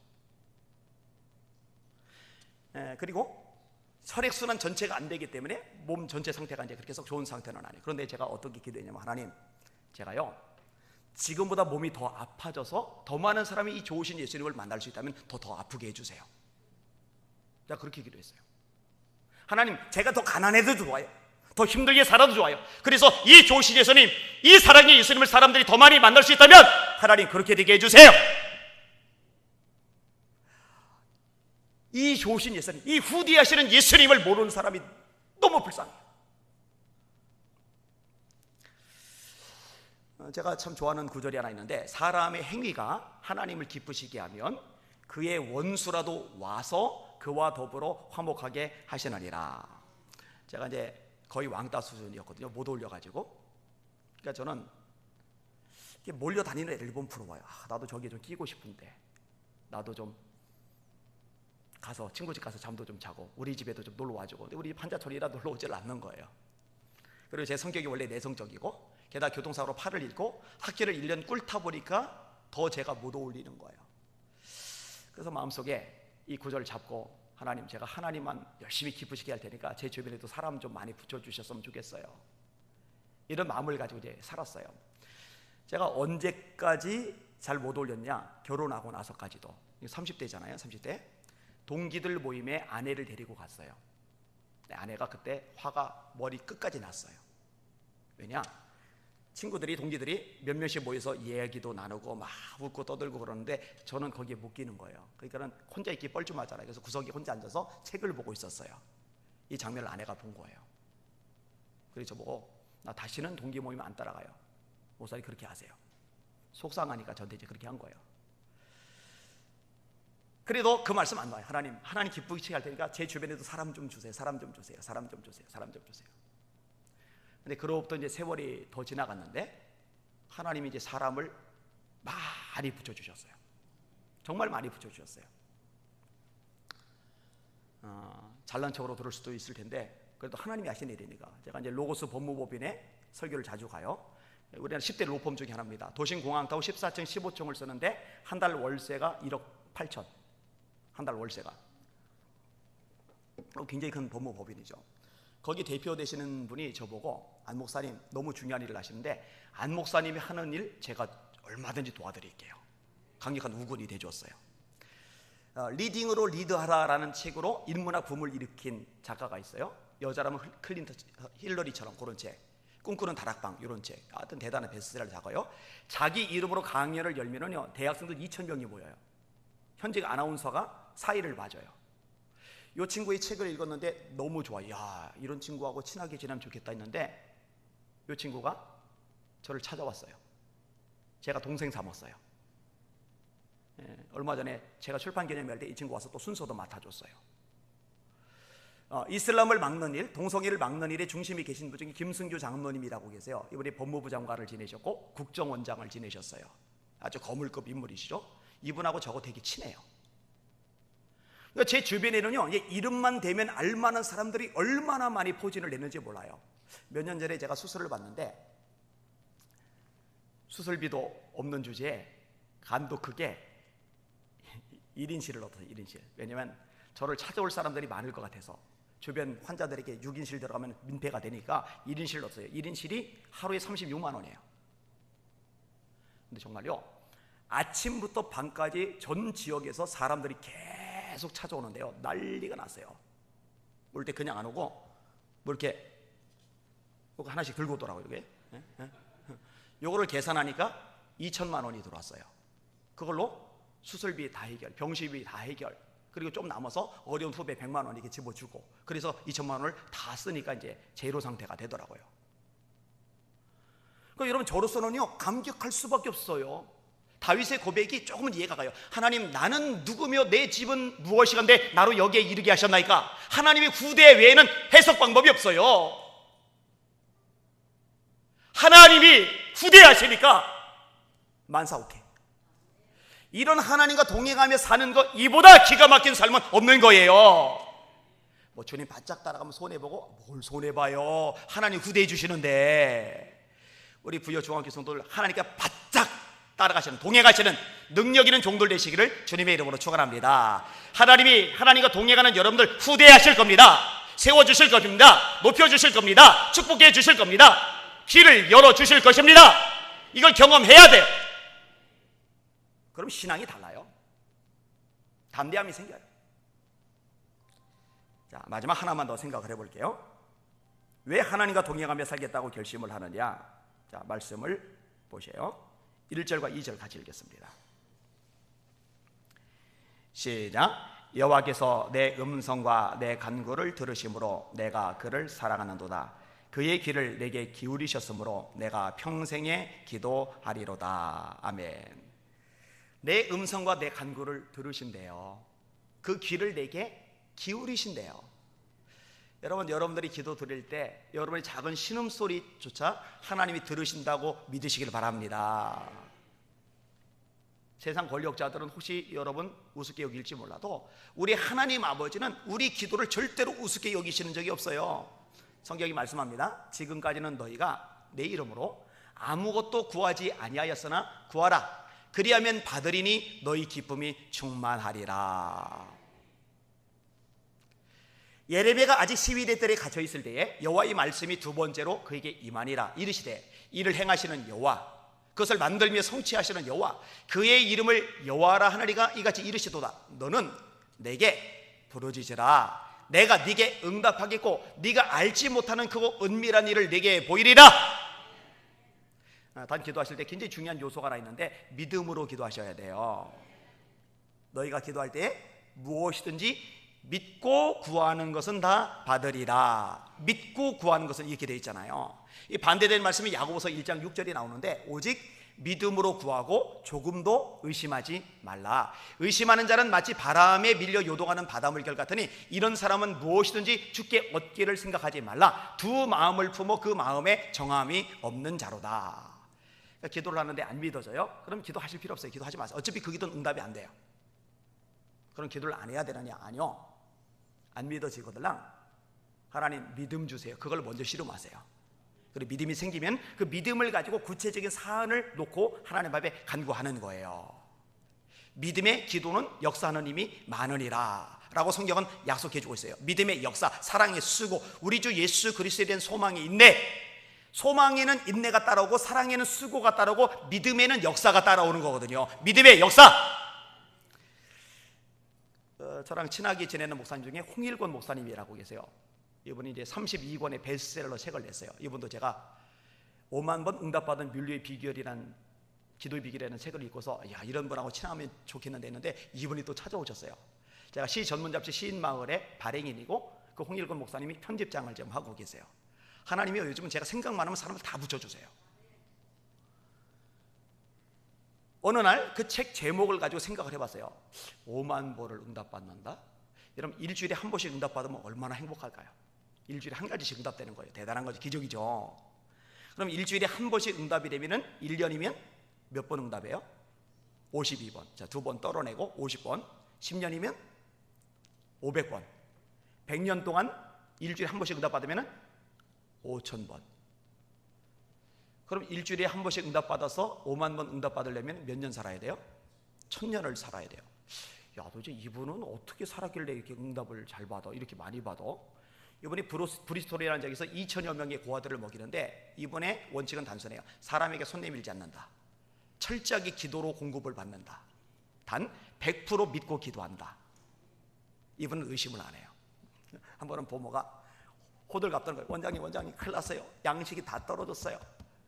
그리고 혈액순환 전체가 안 되기 때문에 몸 전체 상태가 이제 그렇게 썩 좋은 상태는 아니에요. 그런데 제가 어떻게 기도했냐면, 하나님, 제가요 지금보다 몸이 더 아파져서 더 많은 사람이 이 좋으신 예수님을 만날 수 있다면 더 아프게 해주세요. 제가 그렇게 기도했어요. 하나님, 제가 더 가난해도 좋아요, 더 힘들게 살아도 좋아요. 그래서 이 좋으신 예수님, 이 사랑의 예수님을 사람들이 더 많이 만날 수 있다면 하나님 그렇게 되게 해주세요. 이 좋으신 예수님, 이 후대하시는 예수님을 모르는 사람이 너무 불쌍해요. 제가 참 좋아하는 구절이 하나 있는데, 사람의 행위가 하나님을 기쁘시게 하면 그의 원수라도 와서 그와 더불어 화목하게 하시느니라. 제가 이제 거의 왕따 수준이었거든요. 못 올려가지고. 그러니까 저는 몰려다니는 애들 보면 부러워요. 나도 저기에 좀 끼고 싶은데, 나도 좀 가서 친구 집 가서 잠도 좀 자고 우리 집에도 좀 놀러 와주고. 근데 우리 집 한자촌이라 놀러 오질 않는 거예요. 그리고 제 성격이 원래 내성적이고, 게다가 교통사고로 팔을 잃고 학교를 1년 꿀타 보니까 더 제가 못 어울리는 거예요. 그래서 마음속에 이 구절을 잡고, 하나님, 제가 하나님만 열심히 기쁘시게 할 테니까 제 주변에도 사람 좀 많이 붙여주셨으면 좋겠어요. 이런 마음을 가지고 이제 살았어요. 제가 언제까지 잘 못 어울렸냐? 결혼하고 나서까지도. 30대잖아요 30대. 동기들 모임에 아내를 데리고 갔어요. 아내가 그때 화가 머리 끝까지 났어요. 왜냐? 친구들이, 동기들이 몇몇이 모여서 이야기도 나누고 막 웃고 떠들고 그러는데 저는 거기에 못 끼는 거예요. 그러니까는 혼자 있기 뻘쭘하잖아요. 그래서 구석에 혼자 앉아서 책을 보고 있었어요. 이 장면을 아내가 본 거예요. 그래서 저보고, 나 다시는 동기 모임 안 따라가요. 목사님 그렇게 하세요. 속상하니까 저한테 이제 그렇게 한 거예요. 그래도 그 말씀 안 놔요. 하나님 기쁘시게 할 테니까 제 주변에도 사람 좀 주세요. 사람 좀 주세요. 사람 좀 주세요. 사람 좀 주세요. 근데 그로부터 이제 세월이 더 지나갔는데 하나님이 이제 사람을 많이 붙여주셨어요. 정말 많이 붙여주셨어요. 잘난 척으로 들을 수도 있을 텐데 그래도 하나님이 하신 일이니까. 제가 이제 로고스 법무법인에 설교를 자주 가요. 우리는 10대 로펌 중에 하나입니다. 도심 공항타워 14층 15층을 쓰는데 한 달 월세가 1억 8천. 한 달 월세가 굉장히 큰 법무법인이죠. 거기 대표 되시는 분이 저보고, 안 목사님 너무 중요한 일을 하시는데 안 목사님이 하는 일 제가 얼마든지 도와드릴게요. 강력한 우군이 돼줬어요. 리딩으로 리드하라라는 책으로 인문학 붐을 일으킨 작가가 있어요. 여자라면 클린턴, 힐러리처럼 그런 책, 꿈꾸는 다락방 이런 책, 하여튼 대단한 베스트셀러를 작아요. 자기 이름으로 강연을 열면은요 대학생들 2,000명이 모여요. 현직 아나운서가 사회를 봐줘요. 이 친구의 책을 읽었는데 너무 좋아요. 야, 이런 친구하고 친하게 지내면 좋겠다 했는데 이 친구가 저를 찾아왔어요. 제가 동생 삼았어요. 얼마 전에 제가 출판 기념회할 때 이 친구 와서 또 순서도 맡아줬어요. 이슬람을 막는 일, 동성애를 막는 일에 중심이 계신 분 중에 김승규 장로님이라고 계세요. 이분이 법무부 장관을 지내셨고 국정원장을 지내셨어요. 아주 거물급 인물이시죠. 이분하고 저하고 되게 친해요. 그러니까 제 주변에는요, 이름만 대면 알만한 사람들이 얼마나 많이 포진을 냈는지 몰라요. 몇 년 전에 제가 수술을 받는데 수술비도 없는 주제에 간도 크게 1인실을 얻었어요. 1인실. 왜냐면 저를 찾아올 사람들이 많을 것 같아서 주변 환자들에게 6인실 들어가면 민폐가 되니까 1인실을 얻었어요. 1인실이 하루에 36만 원이에요. 근데 정말요, 아침부터 밤까지 전 지역에서 사람들이 계속 찾아오는데요, 난리가 났어요. 올 때 그냥 안 오고 뭐 이렇게 하나씩 들고 오더라고요. 이게 요거를 계산하니까 2천만 원이 들어왔어요. 그걸로 수술비 다 해결, 병실비 다 해결, 그리고 좀 남아서 어려운 후배 100만 원 이렇게 집어주고, 그래서 2천만 원을 다 쓰니까 이제 제로 상태가 되더라고요. 그러니까 여러분, 저로서는요 감격할 수밖에 없어요. 다윗의 고백이 조금은 이해가 가요. 하나님, 나는 누구며 내 집은 무엇이건데 나로 여기에 이르게 하셨나이까. 하나님의 후대 외에는 해석 방법이 없어요. 하나님이 후대하시니까 만사오케. 이런 하나님과 동행하며 사는 것, 이보다 기가 막힌 삶은 없는 거예요. 뭐 주님 바짝 따라가면 손해보고, 뭘 손해봐요, 하나님 후대해 주시는데. 우리 부여 중학교 성도들 하나님께 바짝 따라가시는, 동행하시는 능력 있는 종들 되시기를 주님의 이름으로 축원합니다. 하나님이, 하나님과 동행하는 여러분들 후대하실 겁니다. 세워주실 겁니다. 높여주실 겁니다. 축복해 주실 겁니다. 길을 열어주실 것입니다. 이걸 경험해야 돼요. 그럼 신앙이 달라요. 담대함이 생겨요. 자, 마지막 하나만 더 생각을 해볼게요. 왜 하나님과 동행하며 살겠다고 결심을 하느냐? 자, 말씀을 보세요. 1절과 2절 같이 읽겠습니다. 시작. 여호와께서 내 음성과 내 간구를 들으심으로 내가 그를 사랑하는도다. 그의 귀를 내게 기울이셨으므로 내가 평생에 기도하리로다. 아멘. 내 음성과 내 간구를 들으신대요. 그 귀를 내게 기울이신대요. 여러분, 여러분들이 기도 드릴 때 여러분의 작은 신음소리조차 하나님이 들으신다고 믿으시길 바랍니다. 세상 권력자들은 혹시 여러분 우습게 여길지 몰라도 우리 하나님 아버지는 우리 기도를 절대로 우습게 여기시는 적이 없어요. 성경이 말씀합니다. 지금까지는 너희가 내 이름으로 아무것도 구하지 아니하였으나 구하라. 그리하면 받으리니 너희 기쁨이 충만하리라. 예레미야가 아직 시위대 뜰에 갇혀 있을 때에 여호와의 말씀이 두 번째로 그에게 임하니라. 이르시되 이를 행하시는 여호와, 그것을 만들며 성취하시는 여호와, 그의 이름을 여호와라 하나리가 이같이 이르시도다. 너는 내게 부르짖으라. 내가 네게 응답하겠고 네가 알지 못하는 크고 은밀한 일을 네게 보이리라. 단 기도하실 때 굉장히 중요한 요소가 하나 있는데 믿음으로 기도하셔야 돼요. 너희가 기도할 때 무엇이든지 믿고 구하는 것은 다 받으리라. 믿고 구하는 것은 이렇게 되어 있잖아요. 이 반대된 말씀이 야고보서 1장 6절이 나오는데 오직 믿음으로 구하고 조금도 의심하지 말라. 의심하는 자는 마치 바람에 밀려 요동하는 바닷물결 같으니 이런 사람은 무엇이든지 주께 얻기를 생각하지 말라. 두 마음을 품어 그 마음에 정함이 없는 자로다. 그러니까 기도를 하는데 안 믿어져요? 그럼 기도하실 필요 없어요. 기도하지 마세요. 어차피 그 기도는 응답이 안 돼요. 그럼 기도를 안 해야 되느냐? 아니요. 안 믿어지거든요. 하나님 믿음 주세요. 그걸 먼저 씨름하세요. 그리고 믿음이 생기면 그 믿음을 가지고 구체적인 사안을 놓고 하나님 앞에 간구하는 거예요. 믿음의 기도는 역사하는 힘이 많으니라 라고 성경은 약속해 주고 있어요. 믿음의 역사, 사랑의 수고, 우리 주 예수 그리스도에 대한 소망이 있네. 소망에는 인내가 따라오고 사랑에는 수고가 따라오고 믿음에는 역사가 따라오는 거거든요. 믿음의 역사. 저랑 친하게 지내는 목사님 중에 홍일권 목사님이라고 계세요. 이분이 이제 32권의 베스트셀러 책을 냈어요. 이분도 제가 5만 번 응답받은 뮬리의 비결이라는 기도의 비결이라는 책을 읽고서 야, 이런 분하고 친하면 좋겠는데 했는데 이분이 또 찾아오셨어요. 제가 시 전문 잡지 시인마을의 발행인이고 그 홍일권 목사님이 편집장을 좀 하고 계세요. 하나님이 요즘은 제가 생각만 하면 사람을 다 붙여주세요. 어느 날 그 책 제목을 가지고 생각을 해봤어요. 5만 보를 응답받는다? 여러분 일주일에 한 번씩 응답받으면 얼마나 행복할까요? 일주일에 한 가지씩 응답되는 거예요. 대단한 거죠. 기적이죠. 그럼 일주일에 한 번씩 응답이 되면은 1년이면 몇 번 응답해요? 52번. 자, 2번 떨어내고 50번. 10년이면 500번. 100년 동안 일주일에 한 번씩 응답받으면은 5,000번. 그럼 일주일에 한 번씩 응답받아서 5만 번 응답받으려면 몇 년 살아야 돼요? 1000년을 살아야 돼요. 야, 도대체 이분은 어떻게 살았길래 이렇게 응답을 잘 받아? 이렇게 많이 받아? 이분이 브리스톨이라는 지역에서 2,000여 명의 고아들을 먹이는데 이분의 원칙은 단순해요. 사람에게 손 내밀지 않는다. 철저하게 기도로 공급을 받는다. 단 100% 믿고 기도한다. 이분은 의심을 안 해요. 한 번은 보모가 호들갑 떠는 거예요. 원장님 큰일 났어요. 양식이 다 떨어졌어요.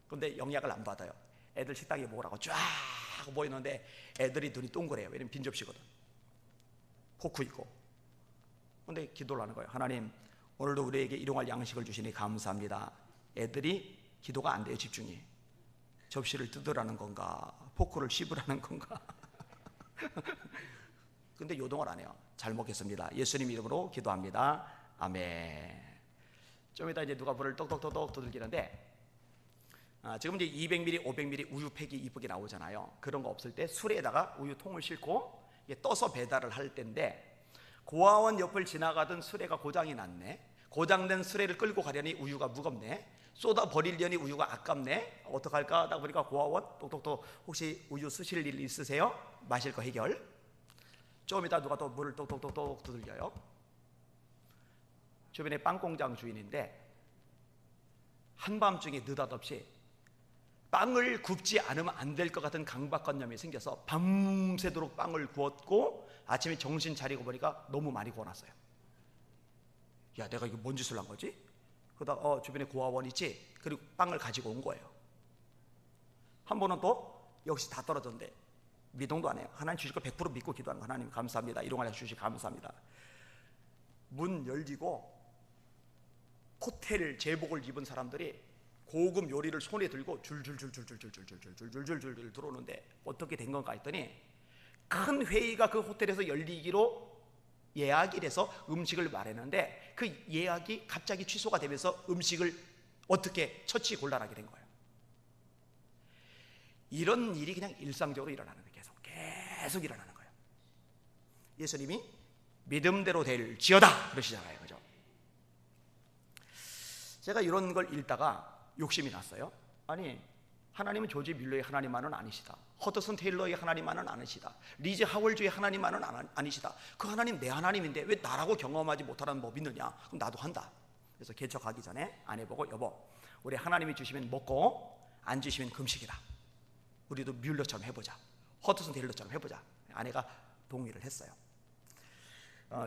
근데 영약을 안 받아요. 애들 식당에 먹으라고 쫙 모이는데 애들이 눈이 동그래요. 왜냐면 빈 접시거든. 포크 있고. 근데 기도를 하는 거예요. 하나님, 오늘도 우리에게 일용할 양식을 주시니 감사합니다. 애들이 기도가 안 돼요. 집중이. 접시를 뜯으라는 건가, 포크를 씹으라는 건가. 근데 요동을 안 해요. 잘 먹겠습니다. 예수님 이름으로 기도합니다. 아멘. 좀 이따 이제 누가 불을 똑똑똑똑 두들기는데 지금 이제 200ml, 500ml 우유팩이 이쁘게 나오잖아요. 그런 거 없을 때 수레에다가 우유통을 싣고 떠서 배달을 할 때인데, 고아원 옆을 지나가던 수레가 고장이 났네. 고장된 수레를 끌고 가려니 우유가 무겁네. 쏟아 버리려니 우유가 아깝네. 어떡할까 하다 보니까 고아원 똑똑똑, 혹시 우유 쓰실 일 있으세요? 마실 거 해결. 좀 이따 누가 또 물을 똑똑똑똑 두들겨요. 주변에 빵 공장 주인인데 한밤중에 느닷없이 빵을 굽지 않으면 안 될 것 같은 강박관념이 생겨서 밤새도록 빵을 구웠고, 아침에 정신 차리고 보니까 너무 많이 구워놨어요. 야, 내가 이거 뭔 짓을 한 거지? 그러다가 주변에 고아원 있지? 그리고 빵을 가지고 온 거예요. 한 번은 또 역시 다 떨어졌는데 미동도 안 해요. 하나님 주실 거 100% 믿고 기도하는 거, 하나님 감사합니다, 일용할 주시 감사합니다. 문 열리고 호텔 제복을 입은 사람들이 고급 요리를 손에 들고 줄줄줄줄줄줄줄줄줄줄줄줄 들어오는데 어떻게 된 건가 했더니, 큰 회의가 그 호텔에서 열리기로 예약이 돼서 음식을 말했는데 그 예약이 갑자기 취소가 되면서 음식을 어떻게 처치 곤란하게 된 거예요. 이런 일이 그냥 일상적으로 일어나는 거예요. 계속 일어나는 거예요. 예수님이 믿음대로 될지어다 그러시잖아요, 그죠? 제가 이런 걸 읽다가 욕심이 났어요. 아니, 하나님은 조지 밀러의 하나님만은 아니시다. 허드슨 테일러의 하나님만은 아니시다. 리즈 하월주의 하나님만은 아니시다. 그 하나님 내 하나님인데 왜 나라고 경험하지 못하는 법이 있느냐? 그럼 나도 한다. 그래서 개척하기 전에 아내 보고, 여보, 우리 하나님이 주시면 먹고 안 주시면 금식이다. 우리도 뮬러처럼 해보자. 허드슨 테일러처럼 해보자. 아내가 동의를 했어요.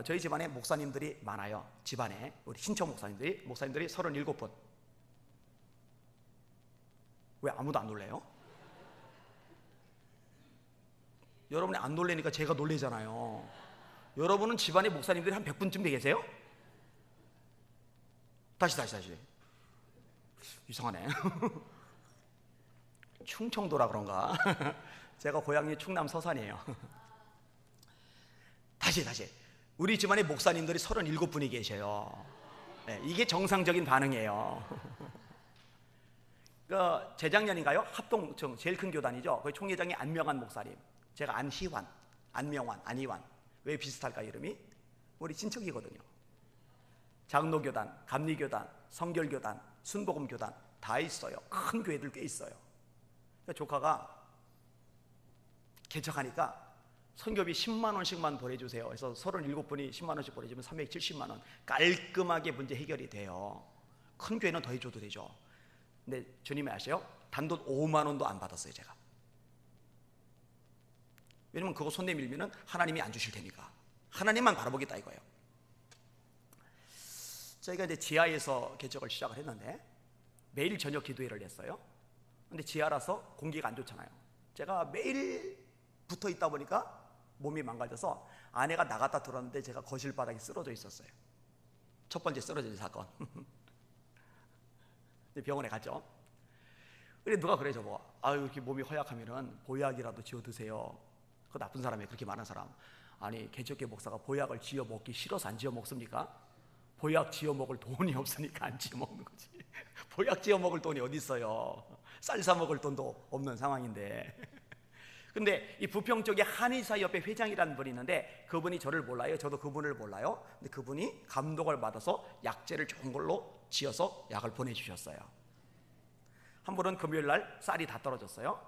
저희 집안에 목사님들이 많아요. 집안에 우리 신청 목사님들이 37분. 왜 아무도 안 놀래요? 여러분이 안 놀래니까 제가 놀래잖아요. 여러분은 집안에 목사님들이 한 100분쯤 되계세요? 다시 이상하네. 충청도라 그런가? 제가 고향이 충남 서산이에요. 다시 우리 집안에 목사님들이 37분이 계셔요. 네, 이게 정상적인 반응이에요. 재작년인가요? 합동 제일 큰 교단이죠. 거기 총회장이 안명환 목사님, 제가 안희환, 안명환, 안희환. 왜 비슷할까 이름이? 우리 친척이거든요. 장로교단, 감리교단, 성결교단, 순복음교단 다 있어요. 큰 교회들 꽤 있어요. 그러니까 조카가 개척하니까 선교비 10만 원씩만 보내주세요. 그래서 37분이 10만 원씩 보내주면 370만 원 깔끔하게 문제 해결이 돼요. 큰 교회는 더 해줘도 되죠. 근데 주님이 아세요? 단돈 5만 원도 안 받았어요, 제가. 왜냐면 그거 손 내밀면 하나님이 안 주실 테니까. 하나님만 바라보겠다 이거예요. 저희가 이제 지하에서 개척을 시작을 했는데 매일 저녁 기도회를 했어요. 근데 지하라서 공기가 안 좋잖아요. 제가 매일 붙어 있다 보니까 몸이 망가져서 아내가 나갔다 들어왔는데 제가 거실 바닥에 쓰러져 있었어요. 첫 번째 쓰러진 사건. 병원에 갔죠. 근데 누가 그래 저보고, 아유, 이렇게 몸이 허약하면은 보약이라도 지어 드세요. 그 나쁜 사람이 그렇게 많은 사람. 아니, 개척교 목사가 보약을 지어 먹기 싫어서 안 지어 먹습니까? 보약 지어 먹을 돈이 없으니까 안 지어 먹는 거지. 보약 지어 먹을 돈이 어디 있어요? 쌀 사 먹을 돈도 없는 상황인데. 근데 이 부평 쪽에 한의사 옆에 회장이라는 분이 있는데 그분이 저를 몰라요. 저도 그분을 몰라요. 근데 그분이 감독을 받아서 약재를 좋은 걸로 지어서 약을 보내주셨어요. 한 번은 금요일 날 쌀이 다 떨어졌어요.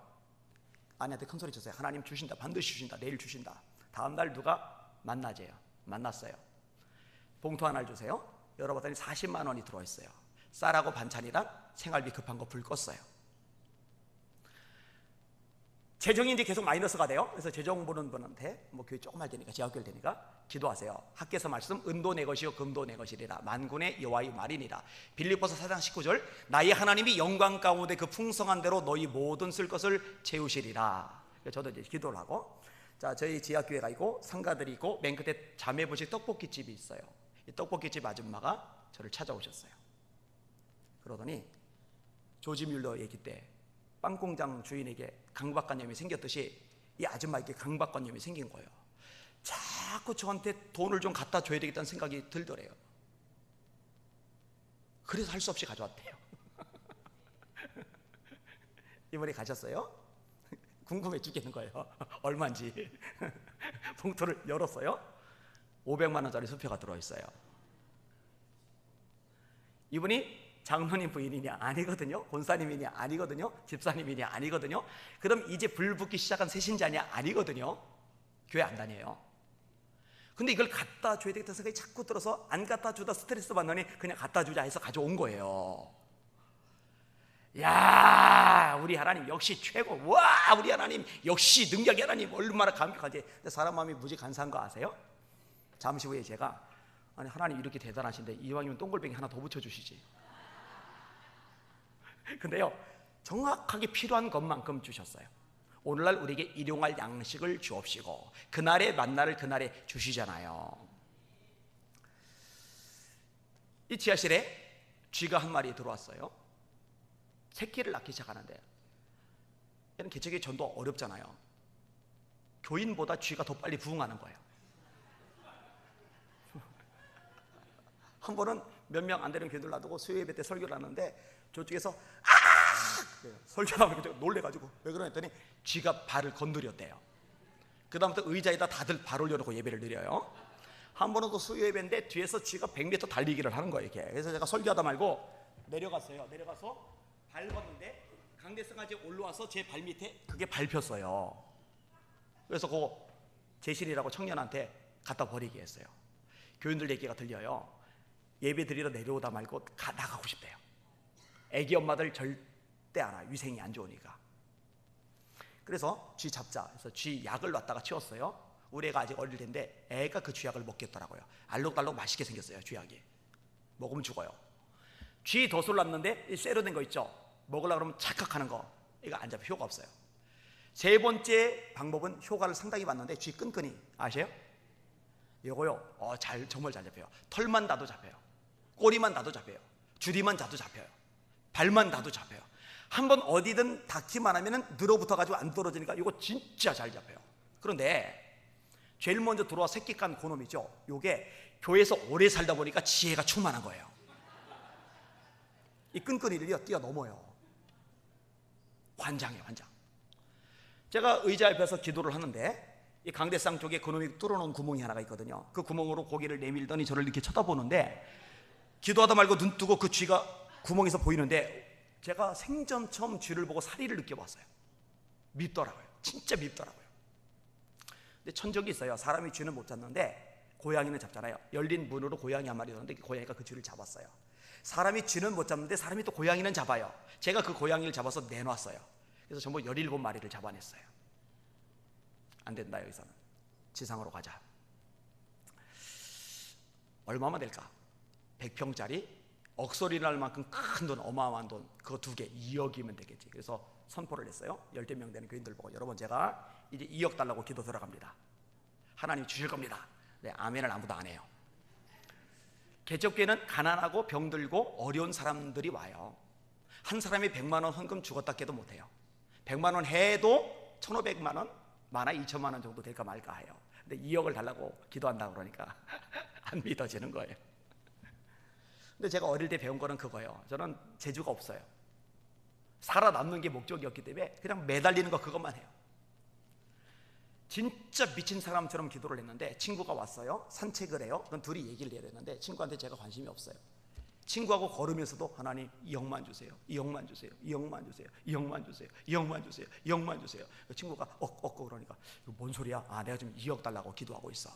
아내한테 큰 소리 쳤어요. 하나님 주신다, 반드시 주신다, 내일 주신다. 다음 날 누가 만났어요. 봉투 하나를 주세요. 열어봤더니 40만 원이 들어있어요. 쌀하고 반찬이랑 생활비 급한 거 불 껐어요. 재정이 이제 계속 마이너스가 돼요. 그래서 재정 보는 분한테 뭐 교회 조금 할 테니까, 지하교회 되니까 기도하세요. 학개서 말씀, 은도 내 것이요 금도 내 것이리라. 만군의 여호와의 말이니라. 빌립보서 4장 19절, 나의 하나님이 영광 가운데 그 풍성한 대로 너희 모든 쓸 것을 채우시리라. 저도 이제 기도를 하고, 자, 저희 지하교회가 있고 상가들이 있고 맨 끝에 자매분식 떡볶이집이 있어요. 이 떡볶이집 아줌마가 저를 찾아오셨어요. 그러더니 조지 뮬러 얘기 때 빵공장 주인에게 강박관념이 생겼듯이 이 아줌마에게 강박관념이 생긴 거예요. 자꾸 저한테 돈을 좀 갖다 줘야 되겠다는 생각이 들더래요. 그래서 할 수 없이 가져왔대요. 이번에 가셨어요? 궁금해 죽겠는 거예요. 얼마인지. 봉투를 열었어요. 500만 원짜리 수표가 들어와 있어요. 이분이 장로님 부인이냐? 아니거든요. 권사님이냐? 아니거든요. 집사님이냐? 아니거든요. 그럼 이제 불 붙기 시작한 새신자냐? 아니거든요. 교회 안 다녀요. 근데 이걸 갖다 줘야 되겠다는 생각이 자꾸 들어서 안 갖다 주다 스트레스 받느니 그냥 갖다 주자 해서 가져온 거예요. 야, 우리 하나님 역시 최고. 와, 우리 하나님 역시 능력의 하나님 얼마나 감격하지. 근데 사람 마음이 무지 간사한 거 아세요? 잠시 후에 제가 아니 하나님 이렇게 대단하신데 이왕이면 동글뱅이 하나 더 붙여주시지. 근데요, 정확하게 필요한 것만큼 주셨어요. 오늘날 우리에게 일용할 양식을 주옵시고 그날의 만나를 그날에 주시잖아요. 이 지하실에 쥐가 한 마리 들어왔어요. 새끼를 낳기 시작하는데 얘는 개척의 전도 어렵잖아요. 교인보다 쥐가 더 빨리 부흥하는 거예요. 한 번은 몇 명 안 되는 교인들 놔두고 수요예배 때 설교를 하는데 저쪽에서 설교하면 놀래가지고 왜 그러냐 했더니 쥐가 발을 건드렸대요. 그 다음부터 의자에다 다들 발 올려놓고 예배를 드려요. 한 번은 또 수요예배인데 뒤에서 쥐가 100m 달리기를 하는 거예요. 이렇게. 그래서 제가 설교하다 말고 내려갔어요. 내려가서 밟았는데 강대성아지 올라와서 제 발 밑에 그게 밟혔어요. 그래서 그 제실이라고 청년한테 갖다 버리게 했어요. 교인들 얘기가 들려요. 예배 드리러 내려오다 말고 나가고 싶대요. 애기 엄마들 절대 안 와. 위생이 안 좋으니까. 그래서 쥐 잡자. 그래서 쥐 약을 놨다가 치웠어요. 우리 애가 아직 어릴 텐데 애가 그 쥐약을 먹겠더라고요. 알록달록 맛있게 생겼어요. 쥐약이. 먹으면 죽어요. 쥐 덫을 놨는데 쇠로 된 거 있죠. 먹으려고 그러면 착각하는 거. 이거 안 잡혀. 효과 없어요. 세 번째 방법은 효과를 상당히 봤는데 쥐 끈끈이 아세요? 이거요. 정말 잘 잡혀요. 털만 놔도 잡혀요. 꼬리만 놔도 잡혀요. 줄이만 놔도 잡혀요. 발만 놔도 잡혀요. 한번 어디든 닿기만 하면은 늘어붙어가지고 안 떨어지니까 이거 진짜 잘 잡혀요. 그런데 제일 먼저 들어와 새끼 깐 고놈이죠. 요게 교회에서 오래 살다 보니까 지혜가 충만한 거예요. 이 끈끈이를 뛰어넘어요. 환장해요, 환장. 제가 의자 옆에서 기도를 하는데 이 강대상 쪽에 그놈이 뚫어놓은 구멍이 하나가 있거든요. 그 구멍으로 고개를 내밀더니 저를 이렇게 쳐다보는데 기도하다 말고 눈 뜨고 그 쥐가 구멍에서 보이는데 제가 생전 처음 쥐를 보고 사리를 느껴봤어요. 밉더라고요. 진짜 밉더라고요. 근데 천적이 있어요. 사람이 쥐는 못 잡는데 고양이는 잡잖아요. 열린 문으로 고양이 한 마리 오는데 고양이가 그 쥐를 잡았어요. 사람이 쥐는 못 잡는데 사람이 또 고양이는 잡아요. 제가 그 고양이를 잡아서 내놨어요. 그래서 전부 17마리를 잡아냈어요. 안 된다. 여기서는 지상으로 가자. 얼마만 될까? 100평짜리 억소리 날 만큼 큰 돈, 어마어마한 돈, 그거 2개 2억이면 되겠지. 그래서 선포를 했어요. 10명 되는 교인들 보고 여러분 제가 이제 2억 달라고 기도 들어갑니다. 하나님 주실 겁니다. 네, 아멘을 아무도 안 해요. 개척교회는 가난하고 병들고 어려운 사람들이 와요. 한 사람이 100만 원 헌금 죽었다 깨도 못해요. 100만 원 해도 1,500만 원, 많아 2천만 원 정도 될까 말까 해요. 근데 2억을 달라고 기도한다고 그러니까 안 믿어지는 거예요. 근데 제가 어릴 때 배운 거는 그거예요. 저는 재주가 없어요. 살아남는 게 목적이었기 때문에 그냥 매달리는 거 그것만 해요. 진짜 미친 사람처럼 기도를 했는데 친구가 왔어요. 산책을 해요. 그럼 둘이 얘기를 해야 되는데 친구한테 제가 관심이 없어요. 친구하고 걸으면서도 하나님 2억만 주세요. 2억만 주세요. 2억만 주세요. 2억만 주세요. 2억만 주세요. 2억만 주세요. 친구가 그러니까 이거 뭔 소리야? 내가 지금 2억 달라고 기도하고 있어.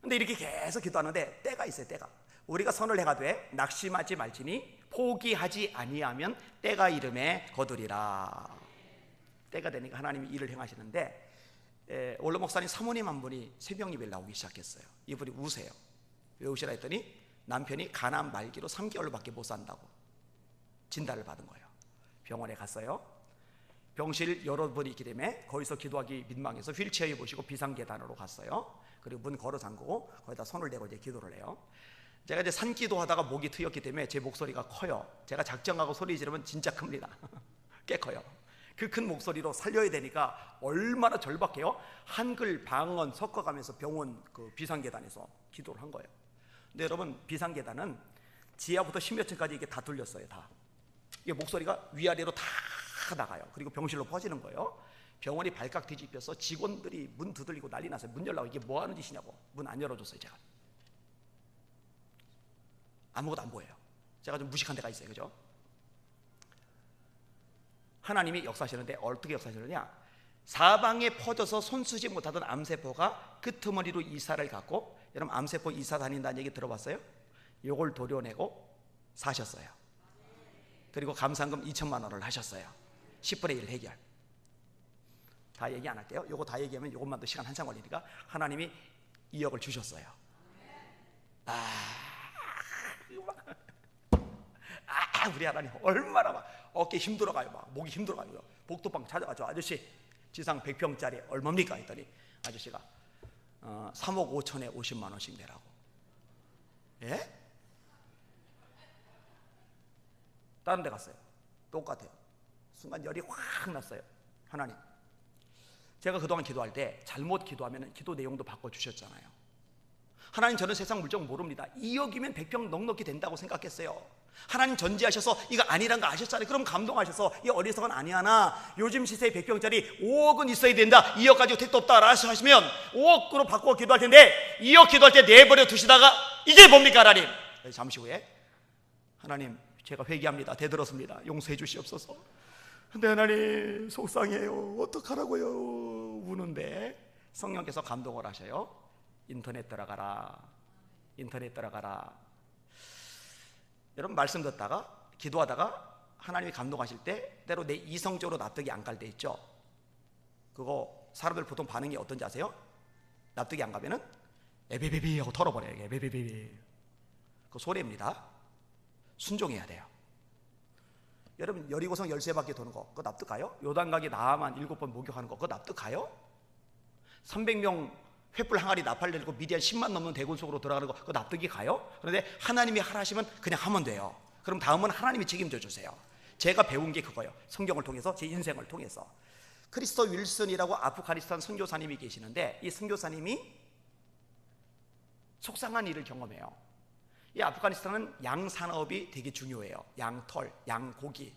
근데 이렇게 계속 기도하는데 때가 있어요. 때가. 우리가 선을 해가되 낙심하지 말지니 포기하지 아니하면 때가 이름에 거두리라. 때가 되니까 하나님이 일을 행하시는데 원로 목사님 사모님 한 분이 새벽 예배를 나오기 시작했어요. 이분이 우세요. 왜 우시라 했더니 남편이 간암 말기로 3개월밖에 못 산다고 진단을 받은 거예요. 병원에 갔어요. 병실 여러 번이 있기 때문에 거기서 기도하기 민망해서 휠체어에 모시고 비상계단으로 갔어요. 그리고 문 걸어 잠그고 거기다 손을 대고 이제 기도를 해요. 제가 이제 산기도 하다가 목이 트였기 때문에 제 목소리가 커요. 제가 작정하고 소리 지르면 진짜 큽니다. 꽤 커요. 그 큰 목소리로 살려야 되니까 얼마나 절박해요. 한글 방언 섞어가면서 병원 그 비상계단에서 기도를 한 거예요. 근데 여러분 비상계단은 지하부터 10몇 층까지 이게 다 뚫렸어요. 다 이게 목소리가 위아래로 다 나가요. 그리고 병실로 퍼지는 거예요. 병원이 발칵 뒤집혀서 직원들이 문 두들리고 난리 났어요. 문 열라고. 이게 뭐 하는 짓이냐고. 문 안 열어줬어요. 제가 아무것도 안 보여요. 제가 좀 무식한 데가 있어요. 그죠? 하나님이 역사하시는데 어떻게 역사하시느냐, 사방에 퍼져서 손쓰지 못하던 암세포가 끄트머리로 이사를 갔고, 여러분 암세포 이사 다닌다는 얘기 들어봤어요? 요걸 도려내고 사셨어요. 그리고 감사금 2천만 원을 하셨어요. 10분의 1 해결. 다 얘기 안 할게요. 요거 다 얘기하면 요것만도 시간 한참 걸리니까 하나님이 2억을 주셨어요. 우리 하나님 얼마나 막 어깨 힘들어가요. 막 목이 힘들어가요. 복도방 찾아가죠. 아저씨 지상 100평짜리 얼마입니까? 했더니 아저씨가 3억 5천에 50만 원씩 내라고. 예? 다른 데 갔어요. 똑같아요. 순간 열이 확 났어요. 하나님, 제가 그동안 기도할 때 잘못 기도하면 기도 내용도 바꿔주셨잖아요. 하나님, 저는 세상 물정 모릅니다. 2억이면 100평 넉넉히 된다고 생각했어요. 하나님 전지하셔서 이거 아니란 거 아셨잖아요. 그럼 감동하셔서 이 어리석은 아니하나 요즘 시세에 100평짜리 5억은 있어야 된다, 2억 가지고 택도 없다 하시면 5억으로 바꾸어 기도할 텐데 2억 기도할 때 내버려 두시다가 이게 뭡니까 하나님? 잠시 후에 하나님, 제가 회개합니다. 대들었습니다. 용서해 주시옵소서. 근데 하나님 속상해요. 어떡하라고요? 우는데 성령께서 감동을 하셔요. 인터넷 들어가라. 인터넷 들어가라. 여러분 말씀 듣다가 기도하다가 하나님이 감동하실 때 때로 내 이성적으로 납득이 안 갈 때 있죠. 그거 사람들 보통 반응이 어떤지 아세요? 납득이 안 가면은 에베베베 하고 털어버려요. 에베베베. 그 소리입니다. 순종해야 돼요. 여러분 여리고성 13바퀴 도는 거 그거 납득 가요? 요단강에 나만 7번 목욕하는 거 그거 납득 가요? 300명 횃불 항아리 나팔 내리고 미디안 10만 넘는 대군 속으로 들어가는 거 그거 납득이 가요? 그런데 하나님이 하라시면 그냥 하면 돼요. 그럼 다음은 하나님이 책임져 주세요. 제가 배운 게 그거예요. 성경을 통해서, 제 인생을 통해서. 크리스토 윌슨이라고 아프가니스탄 선교사님이 계시는데 이 선교사님이 속상한 일을 경험해요. 이 아프가니스탄은 양산업이 되게 중요해요. 양털, 양고기,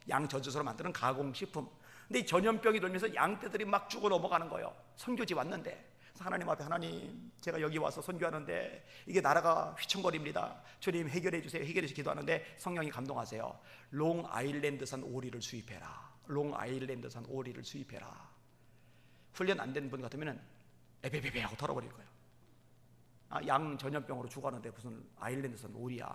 양젖으로 만드는 가공식품. 근데 이 전염병이 돌면서 양떼들이 막 죽어 넘어가는 거예요. 선교지 왔는데. 그래서 하나님 앞에, 하나님 제가 여기 와서 선교하는데 이게 나라가 휘청거립니다. 주님 해결해 주세요. 해결해 주세요. 기도하는데 성령이 감동하세요. 롱아일랜드산 오리를 수입해라. 롱아일랜드산 오리를 수입해라. 훈련 안 된 분 같으면 에베베베 하고 털어버릴 거예요. 양 전염병으로 죽었는데 무슨 아일랜드산 오리야.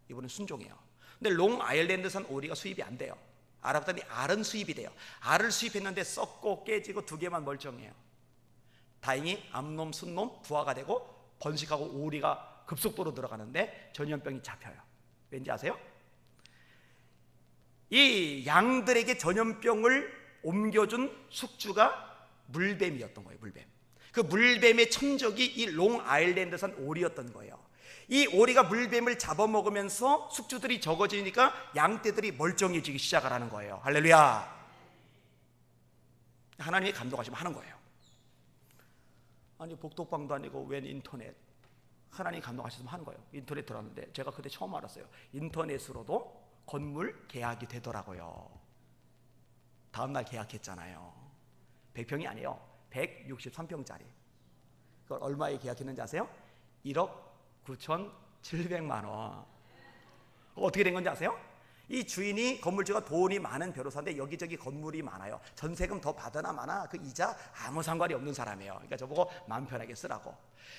이분은 순종해요. 근데 롱아일랜드산 오리가 수입이 안 돼요. 알아봤더니 알은 수입이 돼요. 알을 수입했는데 썩고 깨지고 2개만 멀쩡해요. 다행히 암놈, 순놈 부화가 되고 번식하고 오리가 급속도로 들어가는데 전염병이 잡혀요. 왠지 아세요? 이 양들에게 전염병을 옮겨준 숙주가 물뱀이었던 거예요. 물뱀. 그 물뱀의 천적이 이 롱아일랜드산 오리였던 거예요. 이 오리가 물뱀을 잡아먹으면서 숙주들이 적어지니까 양떼들이 멀쩡해지기 시작을 하는 거예요. 할렐루야. 하나님이 감동하시면 하는 거예요. 아니 복도방도 아니고 웬 인터넷. 하나님이 감동하시면 하는 거예요. 인터넷 들어왔는데 제가 그때 처음 알았어요. 인터넷으로도 건물 계약이 되더라고요. 다음날 계약했잖아요. 100평이 아니에요. 163평짜리. 그걸 얼마에 계약했는지 아세요? 1억 9,700만 원. 어떻게 된 건지 아세요? 이 주인이 건물주가 돈이 많은 변호사인데 여기저기 건물이 많아요. 전세금 더 받으나 마나 그 이자 아무 상관이 없는 사람이에요. 그러니까 저보고 마음 편하게 쓰라고.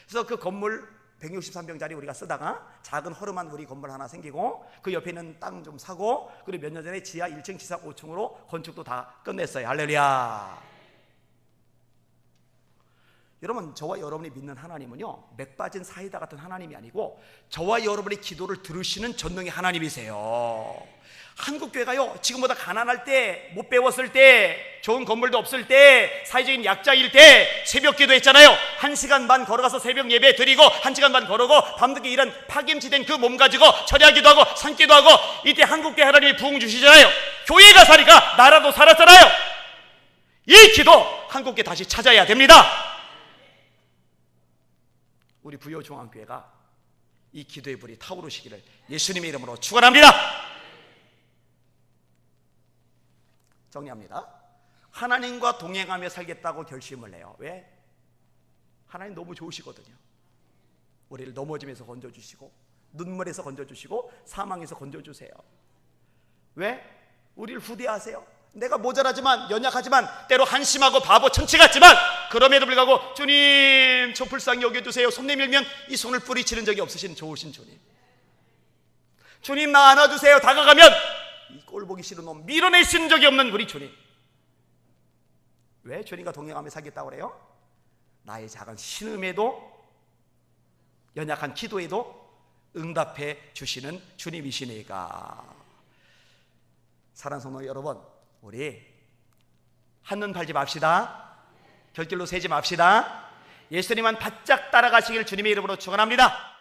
그래서 그 건물 163평짜리 우리가 쓰다가 작은 허름한 우리 건물 하나 생기고 그 옆에 있는 땅 좀 사고 그리고 몇 년 전에 지하 1층 지상 5층으로 건축도 다 끝냈어요. 할렐루야. 여러분 저와 여러분이 믿는 하나님은요 맥 빠진 사이다 같은 하나님이 아니고 저와 여러분의 기도를 들으시는 전능의 하나님이세요. 한국교회가요 지금보다 가난할 때, 못 배웠을 때, 좋은 건물도 없을 때, 사회적인 약자일 때 새벽 기도했잖아요. 1시간 반 걸어가서 새벽 예배 드리고 1시간 반 걸어고 밤늦게 일한 파김치된 그 몸 가지고 철야기도 하고 산기도 하고 이때 한국교회 하나님이 부흥 주시잖아요. 교회가 사니까 나라도 살았잖아요. 이 기도 한국교회 다시 찾아야 됩니다. 우리 부여중앙교회가 이 기도의 불이 타오르시기를 예수님의 이름으로 축원합니다. 정리합니다. 하나님과 동행하며 살겠다고 결심을 해요. 왜? 하나님 너무 좋으시거든요. 우리를 넘어짐에서 건져주시고 눈물에서 건져주시고 사망에서 건져주세요. 왜? 우리를 후대하세요. 내가 모자라지만 연약하지만 때로 한심하고 바보 천치 같지만 그럼에도 불구하고 주님 저 불쌍히 여겨주세요. 손 내밀면 이 손을 뿌리치는 적이 없으신 좋으신 주님. 주님 나 안아주세요. 다가가면 이 꼴 보기 싫은 놈 밀어내신 적이 없는 우리 주님. 왜 주님과 동행하며 살겠다고 그래요? 나의 작은 신음에도 연약한 기도에도 응답해 주시는 주님이시니까. 사랑하는 성도 여러분, 우리 한눈 팔지 맙시다. 결길로 세지 맙시다. 예수님만 바짝 따라가시길 주님의 이름으로 축원합니다.